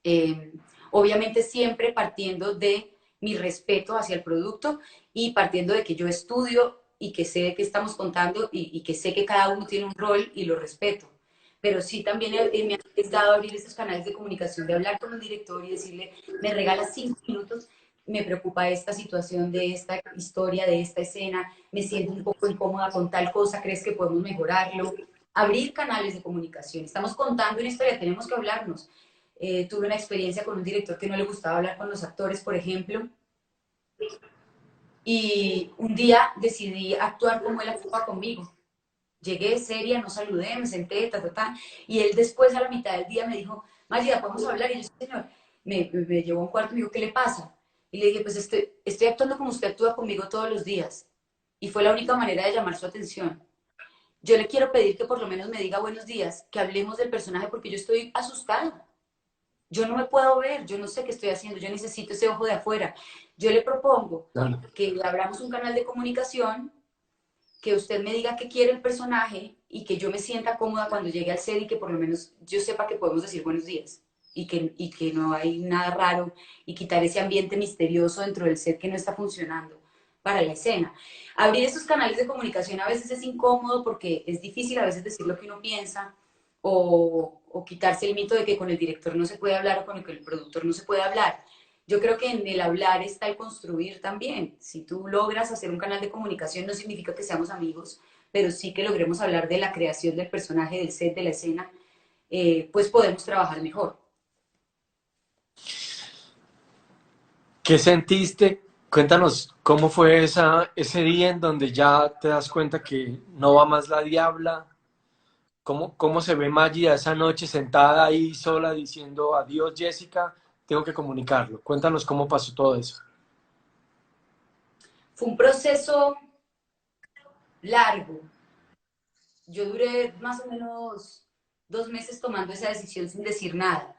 Eh, Obviamente siempre partiendo de mi respeto hacia el producto y partiendo de que yo estudio y que sé de qué estamos contando y que sé que cada uno tiene un rol y lo respeto. Pero sí también me ha arriesgado a abrir estos canales de comunicación, de hablar con un director y decirle, me regalas 5 minutos, me preocupa esta situación de esta historia, de esta escena, me siento un poco incómoda con tal cosa, ¿crees que podemos mejorarlo? Abrir canales de comunicación. Estamos contando una historia, tenemos que hablarnos. Tuve una experiencia con un director que no le gustaba hablar con los actores, por ejemplo, y un día decidí actuar como él actuaba conmigo. Llegué seria, no saludé, me senté, y él después a la mitad del día me dijo, Magda, ¿podemos hablar? Y yo, sí, señor, me llevó a un cuarto y me dijo, ¿qué le pasa? Y le dije, pues estoy actuando como usted actúa conmigo todos los días. Y fue la única manera de llamar su atención. Yo le quiero pedir que por lo menos me diga buenos días, que hablemos del personaje porque yo estoy asustada. Yo no me puedo ver, yo no sé qué estoy haciendo, yo necesito ese ojo de afuera. Yo le propongo Claro. que abramos un canal de comunicación, que usted me diga qué quiere el personaje y que yo me sienta cómoda cuando llegue al set y que por lo menos yo sepa que podemos decir buenos días y que no hay nada raro y quitar ese ambiente misterioso dentro del set que no está funcionando para la escena. Abrir esos canales de comunicación a veces es incómodo porque es difícil a veces decir lo que uno piensa o quitarse el mito de que con el director no se puede hablar o con el productor no se puede hablar. Yo creo que en el hablar está el construir también. Si tú logras hacer un canal de comunicación, no significa que seamos amigos, pero sí que logremos hablar de la creación del personaje, del set, de la escena, pues podemos trabajar mejor. ¿Qué sentiste? Cuéntanos cómo fue ese día en donde ya te das cuenta que no va más la diabla. ¿Cómo se ve Maggie esa noche sentada ahí sola diciendo adiós, Jessica? Tengo que comunicarlo. Cuéntanos cómo pasó todo eso. Fue un proceso largo. Yo duré más o menos 2 meses tomando esa decisión sin decir nada.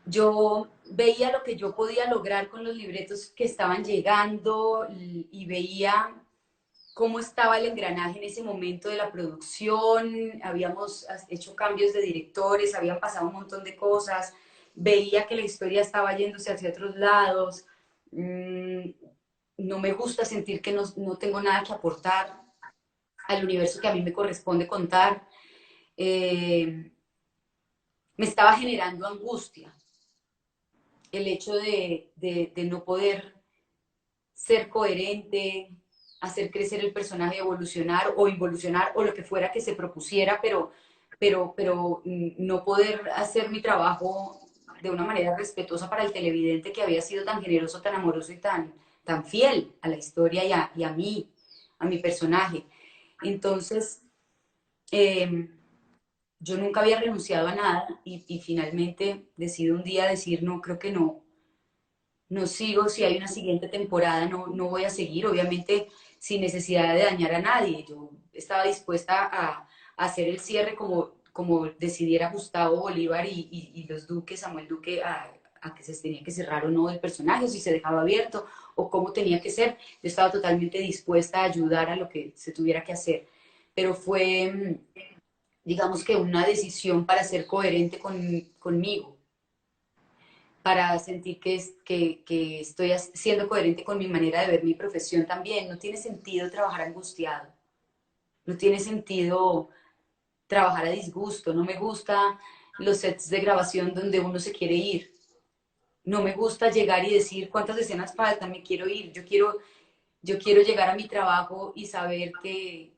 Yo veía lo que yo podía lograr con los libretos que estaban llegando y veía cómo estaba el engranaje en ese momento de la producción, habíamos hecho cambios de directores, habían pasado un montón de cosas, veía que la historia estaba yéndose hacia otros lados, no me gusta sentir que no tengo nada que aportar al universo que a mí me corresponde contar. Me estaba generando angustia el hecho de no poder ser coherente, hacer crecer el personaje, evolucionar o involucionar o lo que fuera que se propusiera, pero no poder hacer mi trabajo de una manera respetuosa para el televidente que había sido tan generoso, tan amoroso y tan fiel a la historia y a mí, a mi personaje. Entonces, eh, yo nunca había renunciado a nada y finalmente decido un día decir, no, creo que no sigo, si hay una siguiente temporada no voy a seguir, obviamente sin necesidad de dañar a nadie. Yo estaba dispuesta a hacer el cierre como decidiera Gustavo Bolívar y los Duques, Samuel Duque, a que se tenía que cerrar o no el personaje, o si se dejaba abierto, o cómo tenía que ser. Yo estaba totalmente dispuesta a ayudar a lo que se tuviera que hacer. Pero fue, digamos que una decisión para ser coherente conmigo, para sentir que estoy siendo coherente con mi manera de ver mi profesión también. No tiene sentido trabajar angustiado, no tiene sentido trabajar a disgusto, no me gusta los sets de grabación donde uno se quiere ir, no me gusta llegar y decir cuántas escenas faltan, me quiero ir, yo quiero llegar a mi trabajo y saber que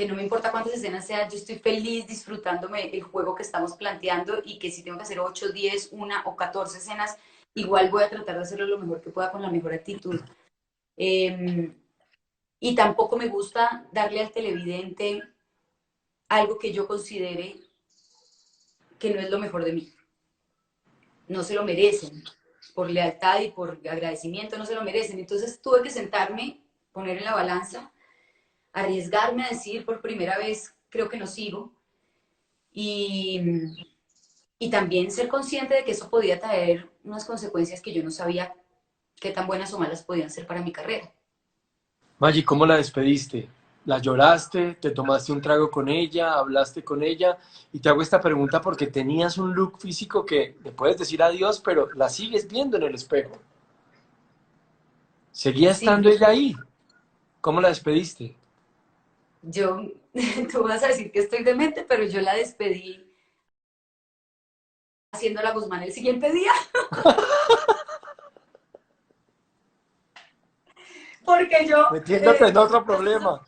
no me importa cuántas escenas sean, yo estoy feliz disfrutándome el juego que estamos planteando y que si tengo que hacer 8, 10, 1 o 14 escenas, igual voy a tratar de hacerlo lo mejor que pueda con la mejor actitud. Eh, y tampoco me gusta darle al televidente algo que yo considere que no es lo mejor de mí. No se lo merecen, por lealtad y por agradecimiento no se lo merecen. Entonces tuve que sentarme, poner en la balanza, arriesgarme a decir por primera vez, creo que no sigo, y, y también ser consciente de que eso podía traer unas consecuencias que yo no sabía qué tan buenas o malas podían ser para mi carrera. Maggi, ¿cómo la despediste? ¿La lloraste? ¿Te tomaste un trago con ella? ¿Hablaste con ella? Y te hago esta pregunta porque tenías un look físico que le puedes decir adiós, pero la sigues viendo en el espejo. ¿Seguía Sí, estando ella ahí? ¿Cómo la despediste? yo, tú vas a decir que estoy demente, pero yo la despedí haciendo la Guzmán el siguiente día, porque yo Metiéndote en otro problema.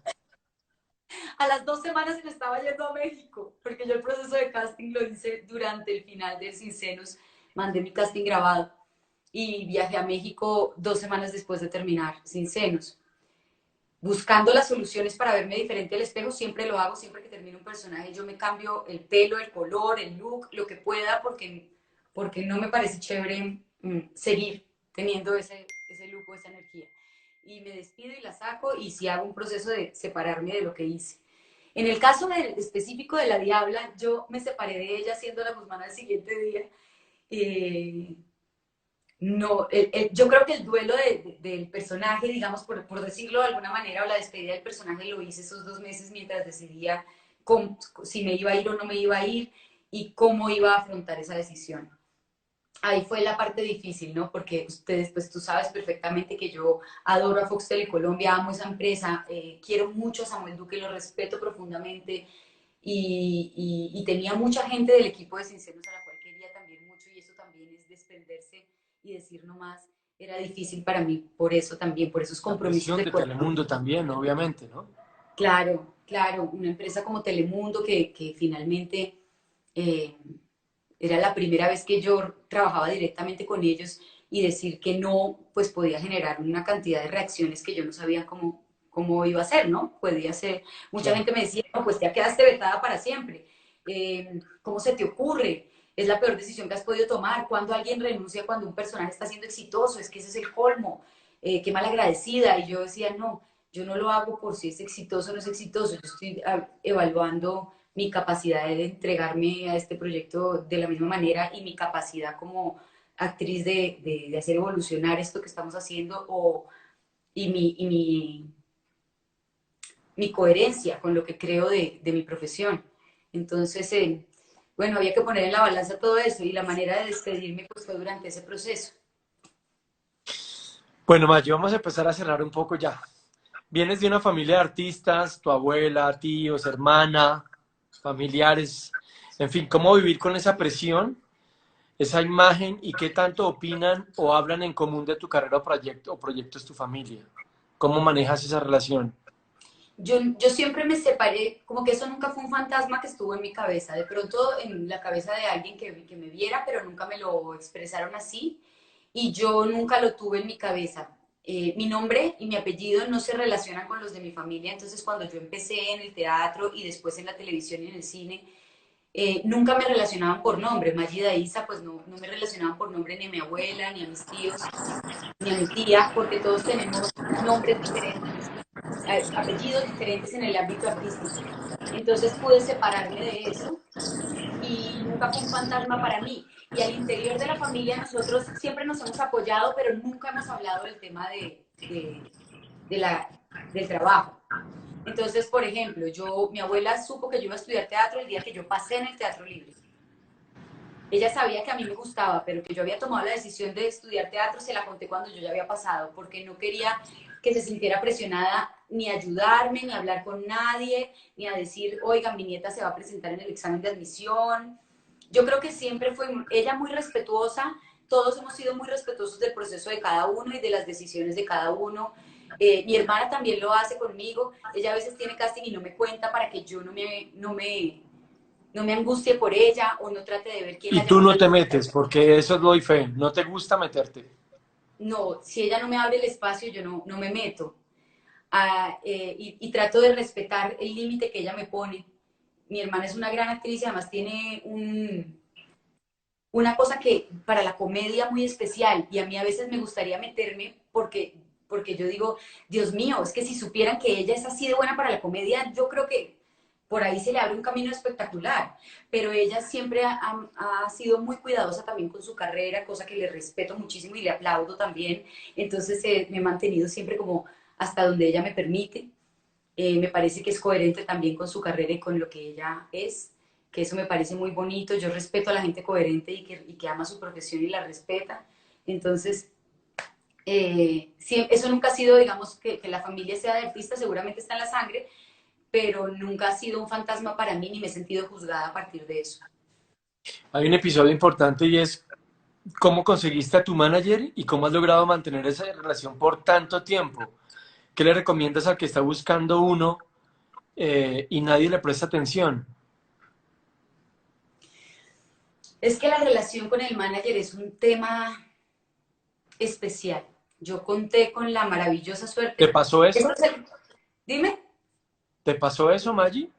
a las 2 semanas me estaba yendo a México, porque yo el proceso de casting lo hice durante el final del Sin Senos, mandé mi casting grabado y viajé a México 2 semanas después de terminar Sin Senos. Buscando las soluciones para verme diferente al espejo, siempre lo hago, siempre que termino un personaje, yo me cambio el pelo, el color, el look, lo que pueda, porque no me parece chévere seguir teniendo ese look o esa energía. Y me despido y la saco y si hago un proceso de separarme de lo que hice. En el caso específico de la Diabla, yo me separé de ella siendo la Guzmán al siguiente día. Eh, no, yo creo que el duelo del personaje, digamos, por decirlo de alguna manera, o la despedida del personaje lo hice esos 2 meses mientras decidía si me iba a ir o no me iba a ir y cómo iba a afrontar esa decisión. Ahí fue la parte difícil, ¿no? Porque ustedes, pues tú sabes perfectamente que yo adoro a Fox Telecolombia, amo esa empresa, quiero mucho a Samuel Duque, lo respeto profundamente y tenía mucha gente del equipo de Sinceros a la cual quería también mucho y eso también es desprenderse y decir no más, era difícil para mí, por eso también, por esos La compromisos presión de de cuerpo. Telemundo también, obviamente, ¿no? Claro, claro, una empresa como Telemundo que finalmente eh, era la primera vez que yo trabajaba directamente con ellos y decir que no, pues podía generar una cantidad de reacciones que yo no sabía cómo iba a ser, ¿no? Podía ser, mucha Claro. gente me decía, no, pues ya quedaste vetada para siempre. ¿Cómo se te ocurre? Es la peor decisión que has podido tomar. Cuando alguien renuncia, cuando un personaje está siendo exitoso, es que ese es el colmo. Qué mal agradecida. Y yo decía, no, yo no lo hago por si es exitoso o no es exitoso. Yo estoy evaluando mi capacidad de entregarme a este proyecto de la misma manera y mi capacidad como actriz de hacer evolucionar esto que estamos haciendo y mi coherencia con lo que creo de mi profesión. Entonces, bueno, había que poner en la balanza todo eso y la manera de despedirme pues, fue durante ese proceso. Bueno, Maggi, vamos a empezar a cerrar un poco ya. Vienes de una familia de artistas, tu abuela, tíos, hermana, familiares, en fin, ¿cómo vivir con esa presión, esa imagen y qué tanto opinan o hablan en común de tu carrera o proyecto es tu familia? ¿Cómo manejas esa relación? Yo siempre me separé, como que eso nunca fue un fantasma que estuvo en mi cabeza, de pronto en la cabeza de alguien que me viera, pero nunca me lo expresaron así y yo nunca lo tuve en mi cabeza. Mi nombre y mi apellido no se relacionan con los de mi familia, entonces cuando yo empecé en el teatro y después en la televisión y en el cine, nunca me relacionaban por nombre. Magida Isa, pues no me relacionaban por nombre ni a mi abuela, ni a mis tíos, ni a mi tía, porque todos tenemos nombres diferentes, apellidos diferentes en el ámbito artístico. Entonces pude separarme de eso y nunca fue un fantasma para mí. Y al interior de la familia nosotros siempre nos hemos apoyado, pero nunca hemos hablado del tema de del trabajo. Entonces, por ejemplo, mi abuela supo que yo iba a estudiar teatro el día que yo pasé en el Teatro Libre. Ella sabía que a mí me gustaba, pero que yo había tomado la decisión de estudiar teatro, se la conté cuando yo ya había pasado, porque no quería que se sintiera presionada ni a ayudarme, ni a hablar con nadie, ni a decir, oigan, mi nieta se va a presentar en el examen de admisión. Yo creo que siempre fue ella muy respetuosa, todos hemos sido muy respetuosos del proceso de cada uno y de las decisiones de cada uno. Mi hermana también lo hace conmigo, ella a veces tiene casting y no me cuenta para que yo no me angustie por ella o no trate de ver quién la Y tú llamó. no te metes, porque eso es lo fe, no te gusta meterte. No, si ella no me abre el espacio, yo no me meto. y trato de respetar el límite que ella me pone. Mi hermana es una gran actriz y además tiene una cosa que para la comedia muy especial y a mí a veces me gustaría meterme porque yo digo, Dios mío, es que si supieran que ella es así de buena para la comedia, yo creo que por ahí se le abre un camino espectacular, pero ella siempre ha sido muy cuidadosa también con su carrera, cosa que le respeto muchísimo y le aplaudo también, entonces me he mantenido siempre como hasta donde ella me permite. Me parece que es coherente también con su carrera y con lo que ella es, que eso me parece muy bonito. Yo respeto a la gente coherente y que ama su profesión y la respeta. Entonces, sí, eso nunca ha sido, digamos, que la familia sea de artistas, seguramente está en la sangre, pero nunca ha sido un fantasma para mí ni me he sentido juzgada a partir de eso. Hay un episodio importante y es cómo conseguiste a tu manager y cómo has logrado mantener esa relación por tanto tiempo. ¿Qué le recomiendas al que está buscando uno y nadie le presta atención? Es que la relación con el manager es un tema especial. Yo conté con la maravillosa ¿Te suerte. pasó Eso eso? dime. ¿Te pasó eso, Maggie?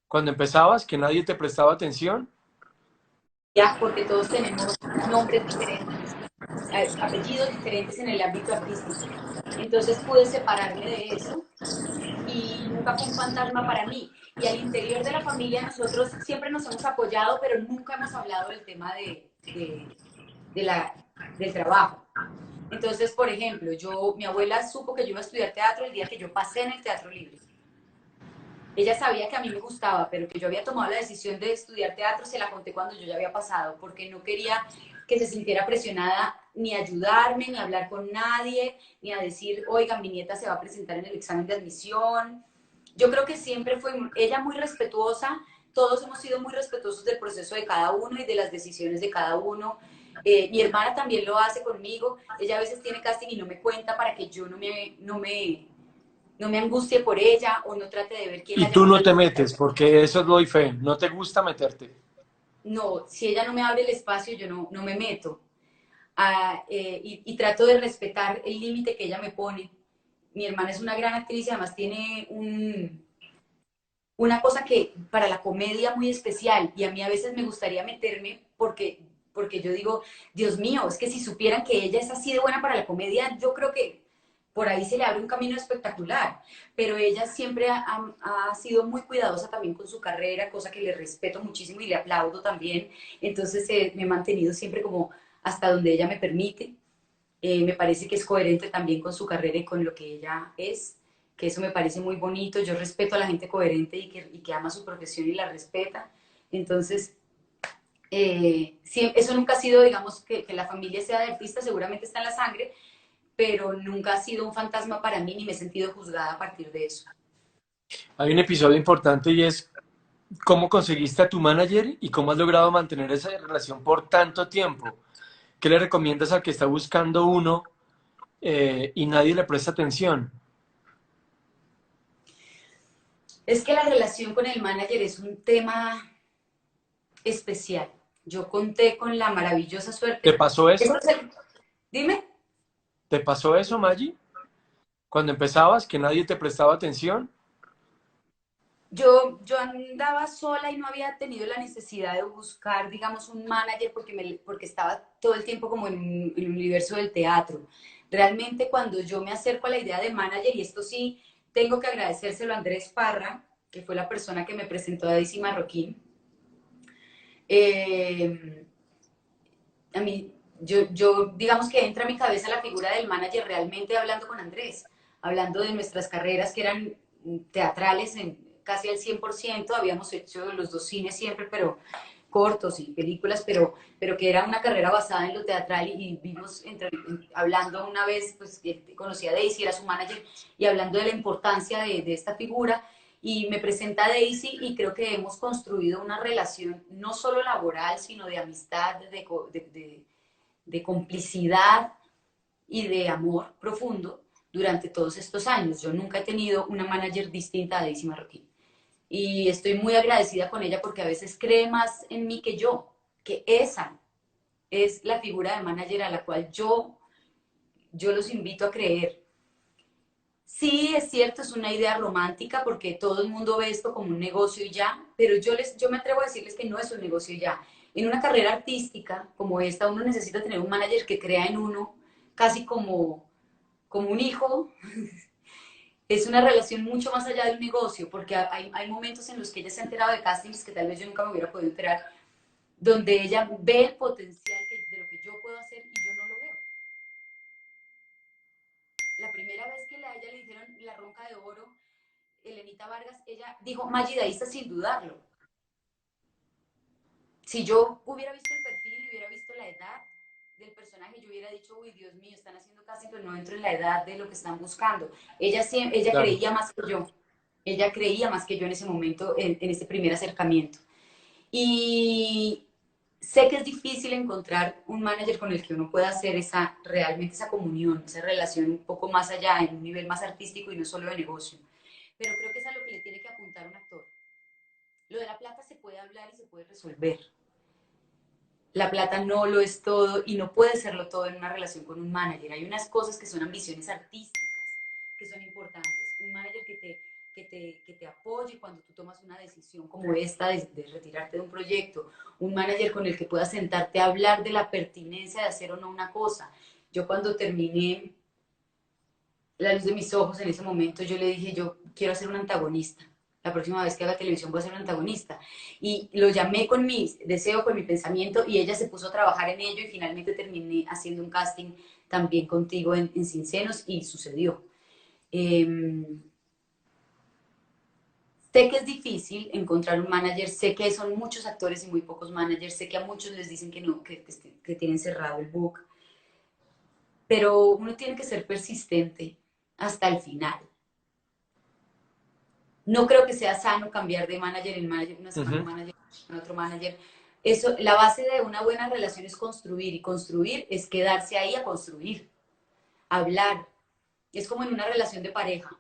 Cuando empezabas, que nadie te prestaba atención. Ya, porque todos tenemos nombres diferentes, apellidos diferentes en el ámbito artístico. Entonces pude separarme de eso y nunca fue un fantasma para mí. Y al interior de la familia nosotros siempre nos hemos apoyado, pero nunca hemos hablado del tema de del trabajo. Entonces, por ejemplo, mi abuela supo que yo iba a estudiar teatro el día que yo pasé en el Teatro Libre. Ella sabía que a mí me gustaba, pero que yo había tomado la decisión de estudiar teatro, se la conté cuando yo ya había pasado, porque no quería que se sintiera presionada ni a ayudarme, ni a hablar con nadie, ni a decir, oigan, mi nieta se va a presentar en el examen de admisión. Yo creo que siempre fue ella muy respetuosa, todos hemos sido muy respetuosos del proceso de cada uno y de las decisiones de cada uno. Mi hermana también lo hace conmigo, ella a veces tiene casting y no me cuenta para que yo no me angustie por ella o no trate de ver quién Y la tú llama. no te metes, porque eso es doy fe. No te gusta meterte. No, si ella no me abre el espacio, yo no me meto. Y trato de respetar el límite que ella me pone. Mi hermana es una gran actriz y además tiene una cosa que para la comedia muy especial y a mí a veces me gustaría meterme porque yo digo, Dios mío, es que si supieran que ella es así de buena para la comedia, yo creo que por ahí se le abre un camino espectacular, pero ella siempre ha sido muy cuidadosa también con su carrera, cosa que le respeto muchísimo y le aplaudo también, entonces me he mantenido siempre como hasta donde ella me permite. Me parece que es coherente también con su carrera y con lo que ella es, que eso me parece muy bonito. Yo respeto a la gente coherente y que ama su profesión y la respeta. Entonces, sí, eso nunca ha sido, digamos, que la familia sea de artistas, seguramente está en la sangre, pero nunca ha sido un fantasma para mí ni me he sentido juzgada a partir de eso. Hay un episodio importante y es cómo conseguiste a tu manager y cómo has logrado mantener esa relación por tanto tiempo. ¿Qué le recomiendas al que está buscando uno y nadie le presta atención? Es que la relación con el manager es un tema especial. Yo conté con la maravillosa ¿Te suerte. pasó Eso eso? es dime. ¿Te pasó eso, Maggie? Cuando empezabas, que nadie te prestaba atención. Yo andaba sola y no había tenido la necesidad de buscar, digamos, un manager porque estaba todo el tiempo como en el universo del teatro. Realmente cuando yo me acerco a la idea de manager, y esto sí tengo que agradecérselo a Andrés Parra, que fue la persona que me presentó a Daisy Marroquín, eh, a mí, yo digamos que entra a mi cabeza la figura del manager realmente hablando con Andrés, hablando de nuestras carreras que eran teatrales en casi al 100%, habíamos hecho los dos cines siempre, pero cortos y películas, pero que era una carrera basada en lo teatral y vimos hablando una vez, pues que conocí a Daisy, era su manager, y hablando de la importancia de esta figura, y me presenta a Daisy y creo que hemos construido una relación no solo laboral, sino de amistad, de complicidad y de amor profundo durante todos estos años. Yo nunca he tenido una manager distinta a Daisy Marroquín. Y estoy muy agradecida con ella porque a veces cree más en mí que yo, que esa es la figura de manager a la cual yo los invito a creer. Sí, es cierto, es una idea romántica porque todo el mundo ve esto como un negocio y ya, pero yo me atrevo a decirles que no es un negocio y ya. En una carrera artística como esta, uno necesita tener un manager que crea en uno, casi como un hijo. Es una relación mucho más allá de un negocio, porque hay momentos en los que ella se ha enterado de castings que tal vez yo nunca me hubiera podido enterar, donde ella ve el potencial de lo que yo puedo hacer y yo no lo veo. La primera vez que a ella le dijeron la ronca de oro, Elenita Vargas, ella dijo Maggie Daísta sin dudarlo. Si yo hubiera visto el perfil y hubiera visto la edad del personaje, yo hubiera dicho, uy, Dios mío, están haciendo casting, pero no entro en la edad de lo que están buscando. Ella Claro. creía más que yo. Ella creía más que yo en ese momento, en ese primer acercamiento. Y sé que es difícil encontrar un manager con el que uno pueda hacer realmente esa comunión, esa relación un poco más allá, en un nivel más artístico y no solo de negocio. Pero creo que es a lo que le tiene que apuntar un actor. Lo de la plata se puede hablar y se puede resolver. La plata no lo es todo y no puede serlo todo en una relación con un manager. Hay unas cosas que son ambiciones artísticas, que son importantes. Un manager que te apoye cuando tú tomas una decisión como esta de retirarte de un proyecto. Un manager con el que puedas sentarte a hablar de la pertinencia de hacer o no una cosa. Yo cuando terminé La luz de mis ojos en ese momento, yo le dije, yo quiero ser un antagonista. La próxima vez que haga televisión voy a ser un antagonista. Y lo llamé con mi deseo, con mi pensamiento, y ella se puso a trabajar en ello y finalmente terminé haciendo un casting también contigo en Sin Senos y sucedió. Eh, Sé que es difícil encontrar un manager, sé que son muchos actores y muy pocos managers, sé que a muchos les dicen que no, que tienen cerrado el book, pero uno tiene que ser persistente hasta el final. No creo que sea sano cambiar de manager en manager, una semana un Ujú. manager, en otro manager. Eso, la base de una buena relación es construir y construir es quedarse ahí a construir, hablar. Es como en una relación de pareja.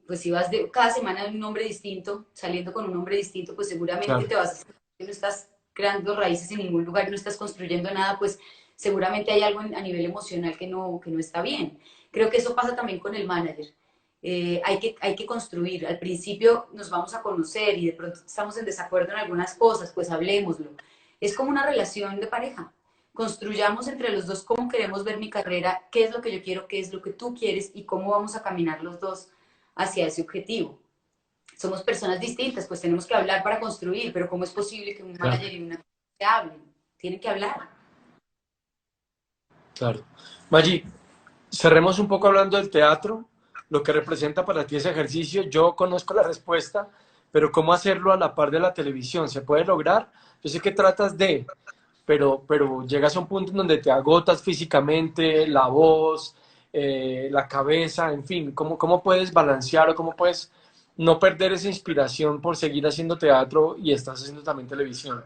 Pues si vas cada semana de un hombre distinto, saliendo con un hombre distinto, pues seguramente Claro, te vas, no estás creando raíces en ningún lugar, no estás construyendo nada, pues seguramente hay algo a nivel emocional que no está bien. Creo que eso pasa también con el manager. Hay que construir. Al principio nos vamos a conocer y de pronto estamos en desacuerdo en algunas cosas, pues hablemoslo. Es como una relación de pareja. Construyamos entre los dos cómo queremos ver mi carrera, qué es lo que yo quiero, qué es lo que tú quieres y cómo vamos a caminar los dos hacia ese objetivo. Somos personas distintas, pues tenemos que hablar para construir, pero ¿cómo es posible que un claro, manager y una se hablen? Tienen que hablar. claro. Maggi, cerremos un poco hablando del teatro, lo que representa para ti ese ejercicio. Yo conozco la respuesta, pero ¿cómo hacerlo a la par de la televisión? ¿Se puede lograr? Yo sé que tratas de, pero llegas a un punto en donde te agotas físicamente, la voz, la cabeza, en fin, ¿cómo puedes balancear o cómo puedes no perder esa inspiración por seguir haciendo teatro y estás haciendo también televisión?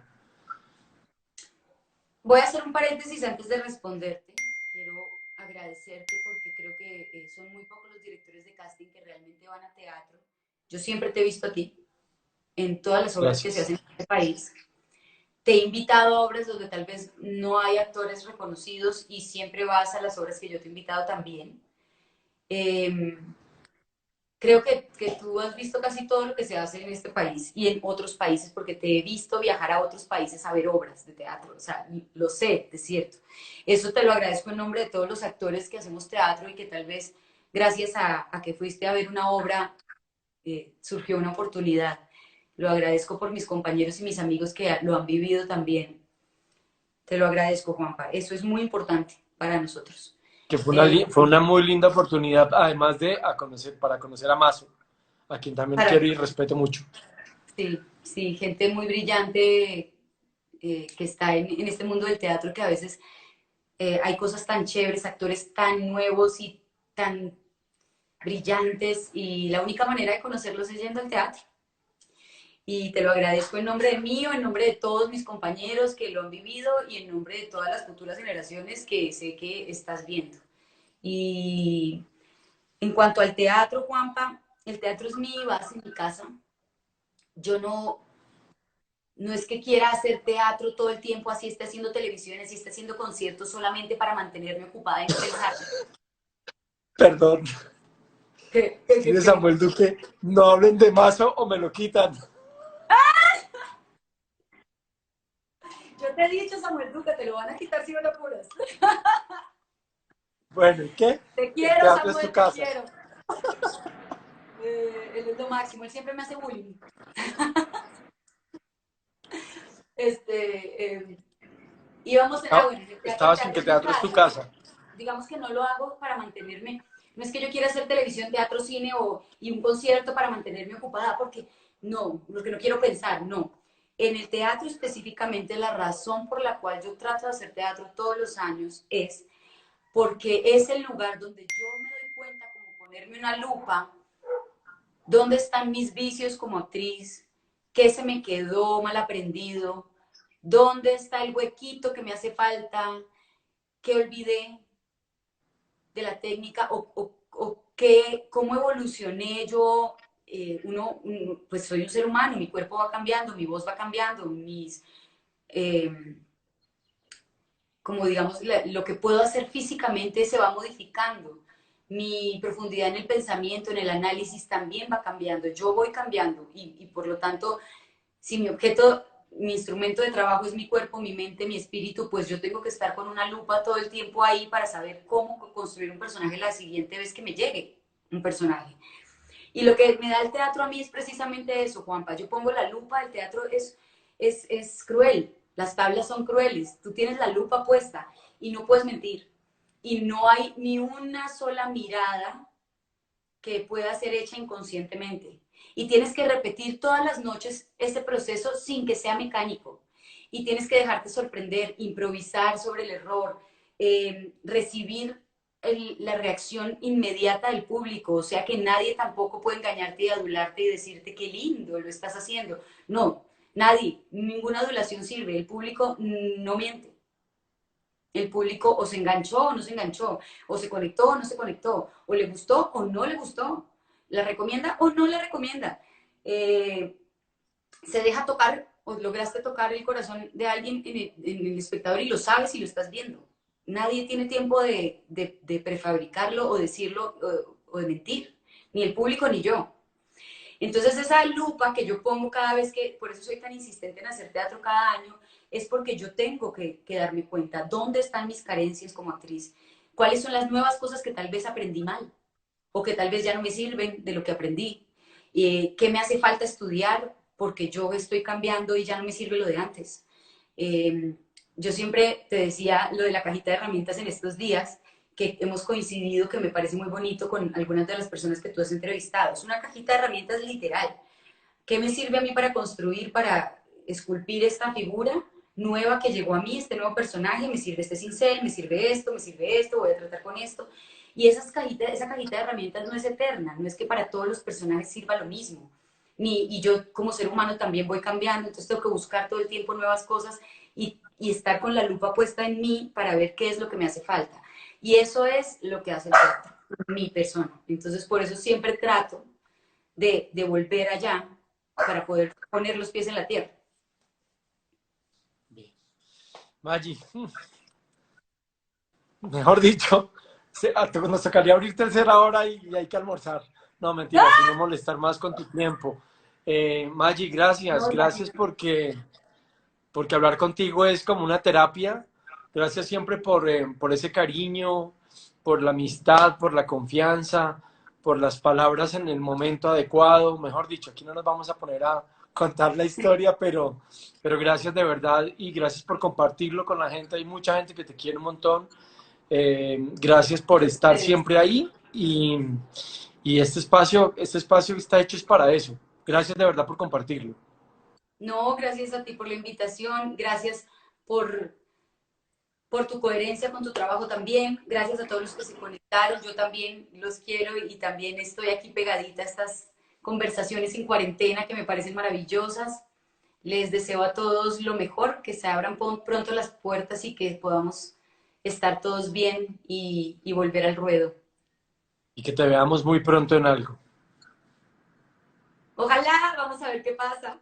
Voy a hacer un paréntesis antes de responderte. Quiero agradecerte porque creo que son muy pocos los directores de casting que realmente van a teatro. Yo siempre te he visto a ti en todas las obras que se Gracias. hacen en este país. Te he invitado a obras donde tal vez no hay actores reconocidos y siempre vas a las obras que yo te he invitado también. Eh, Creo que tú has visto casi todo lo que se hace en este país y en otros países porque te he visto viajar a otros países a ver obras de teatro, o sea, lo sé, de cierto. Eso te lo agradezco en nombre de todos los actores que hacemos teatro y que tal vez gracias a que fuiste a ver una obra surgió una oportunidad. Lo agradezco por mis compañeros y mis amigos que lo han vivido también. Te lo agradezco, Juanpa. Eso es muy importante para nosotros. Que fue Eh, fue una muy linda oportunidad, además de para conocer a Mazo, a quien también para, quiero y respeto mucho. sí, sí, gente muy brillante que está en este mundo del teatro que a veces hay cosas tan chéveres, actores tan nuevos y tan brillantes y la única manera de conocerlos es yendo al teatro. Y te lo agradezco en nombre de mío, en nombre de todos mis compañeros que lo han vivido y en nombre de todas las futuras generaciones que sé que estás viendo. Y en cuanto al teatro, Juanpa, el teatro es mi base, mi casa. Yo no es que quiera hacer teatro todo el tiempo, así esté haciendo televisión, así esté haciendo conciertos solamente para mantenerme ocupada y no pensar. Perdón. Escribe Samuel Duque, no hablen de Mazo o me lo quitan. Yo te he dicho, Samuel Duque, te lo van a quitar si no lo apuras. Bueno, ¿y qué? Te El quiero, teatro es tu Samuel, te casa. quiero. Él es lo máximo, él siempre me hace bullying. Íbamos, bueno, el Estabas en teatro que es mi teatro es tu casa. casa. Digamos que no lo hago para mantenerme, no es que yo quiera hacer televisión, teatro, cine y un concierto para mantenerme ocupada, porque no, porque no quiero pensar, no. En el teatro específicamente, la razón por la cual yo trato de hacer teatro todos los años es porque es el lugar donde yo me doy cuenta, como ponerme una lupa, dónde están mis vicios como actriz, qué se me quedó mal aprendido, dónde está el huequito que me hace falta, qué olvidé de la técnica o qué, cómo evolucioné yo. Pues soy un ser humano, mi cuerpo va cambiando, mi voz va cambiando, eh, como digamos, lo que puedo hacer físicamente se va modificando. Mi profundidad en el pensamiento, en el análisis también va cambiando. Yo voy cambiando y por lo tanto, si mi objeto, mi instrumento de trabajo es mi cuerpo, mi mente, mi espíritu, pues yo tengo que estar con una lupa todo el tiempo ahí para saber cómo construir un personaje la siguiente vez que me llegue un personaje. Y lo que me da el teatro a mí es precisamente eso, Juanpa. Yo pongo la lupa, el teatro es cruel, las tablas son crueles, tú tienes la lupa puesta y no puedes mentir. Y no hay ni una sola mirada que pueda ser hecha inconscientemente. Y tienes que repetir todas las noches ese proceso sin que sea mecánico. Y tienes que dejarte sorprender, improvisar sobre el error, recibir la reacción inmediata del público, o sea que nadie tampoco puede engañarte y adularte y decirte qué lindo lo estás haciendo. No, nadie, ninguna adulación sirve, el público no miente. El público o se enganchó o no se enganchó, o se conectó o no se conectó, o le gustó o no le gustó, la recomienda o no la recomienda. Eh, Se deja tocar o lograste tocar el corazón de alguien en el espectador y lo sabes y lo estás viendo. Nadie tiene tiempo de prefabricarlo o decirlo o de mentir, ni el público ni yo. Entonces esa lupa que yo pongo cada vez que, por eso soy tan insistente en hacer teatro cada año, es porque yo tengo que darme cuenta dónde están mis carencias como actriz, cuáles son las nuevas cosas que tal vez aprendí mal o que tal vez ya no me sirven de lo que aprendí, qué me hace falta estudiar porque yo estoy cambiando y ya no me sirve lo de antes. Eh, yo siempre te decía lo de la cajita de herramientas en estos días, que hemos coincidido, que me parece muy bonito con algunas de las personas que tú has entrevistado. Es una cajita de herramientas literal. ¿Qué me sirve a mí para construir, para esculpir esta figura nueva que llegó a mí, este nuevo personaje? Me sirve este cincel, me sirve esto, voy a tratar con esto. Y esa cajita de herramientas no es eterna, no es que para todos los personajes sirva lo mismo. Y yo como ser humano también voy cambiando, entonces tengo que buscar todo el tiempo nuevas cosas y estar con la lupa puesta en mí para ver qué es lo que me hace falta. Y eso es lo que hace el teatro, mi persona. Entonces por eso siempre trato de volver allá para poder poner los pies en la tierra. Bien. Maggi, mejor dicho, nos tocaría abrir tercera hora y hay que almorzar. No, mentira, si no molestar más con tu tiempo. Maggi, gracias, No, gracias porque hablar contigo es como una terapia. Gracias siempre por ese cariño, por la amistad, por la confianza, por las palabras en el momento adecuado. Mejor dicho, aquí no nos vamos a poner a contar la historia, pero gracias de verdad y gracias por compartirlo con la gente. Hay mucha gente que te quiere un montón. Gracias por estar ustedes. siempre ahí y este espacio está hecho es para eso. Gracias de verdad por compartirlo. No, gracias a ti por la invitación, gracias por, por tu coherencia con tu trabajo también, gracias a todos los que se conectaron, yo también los quiero y también estoy aquí pegadita a estas conversaciones en cuarentena que me parecen maravillosas. Les deseo a todos lo mejor, que se abran pronto las puertas y que podamos estar todos bien y volver al ruedo. Y que te veamos muy pronto en algo. Ojalá, vamos a ver qué pasa.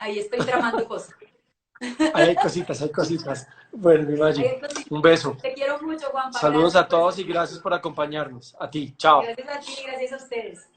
Ahí estoy tramando cosas. Ahí hay cositas, hay cositas. Bueno, mi Maggi, un beso. Te quiero mucho, Juanpa. Saludos Gracias a por todos y escuchar. gracias por acompañarnos. A ti, chao. Gracias a ti, gracias a ustedes.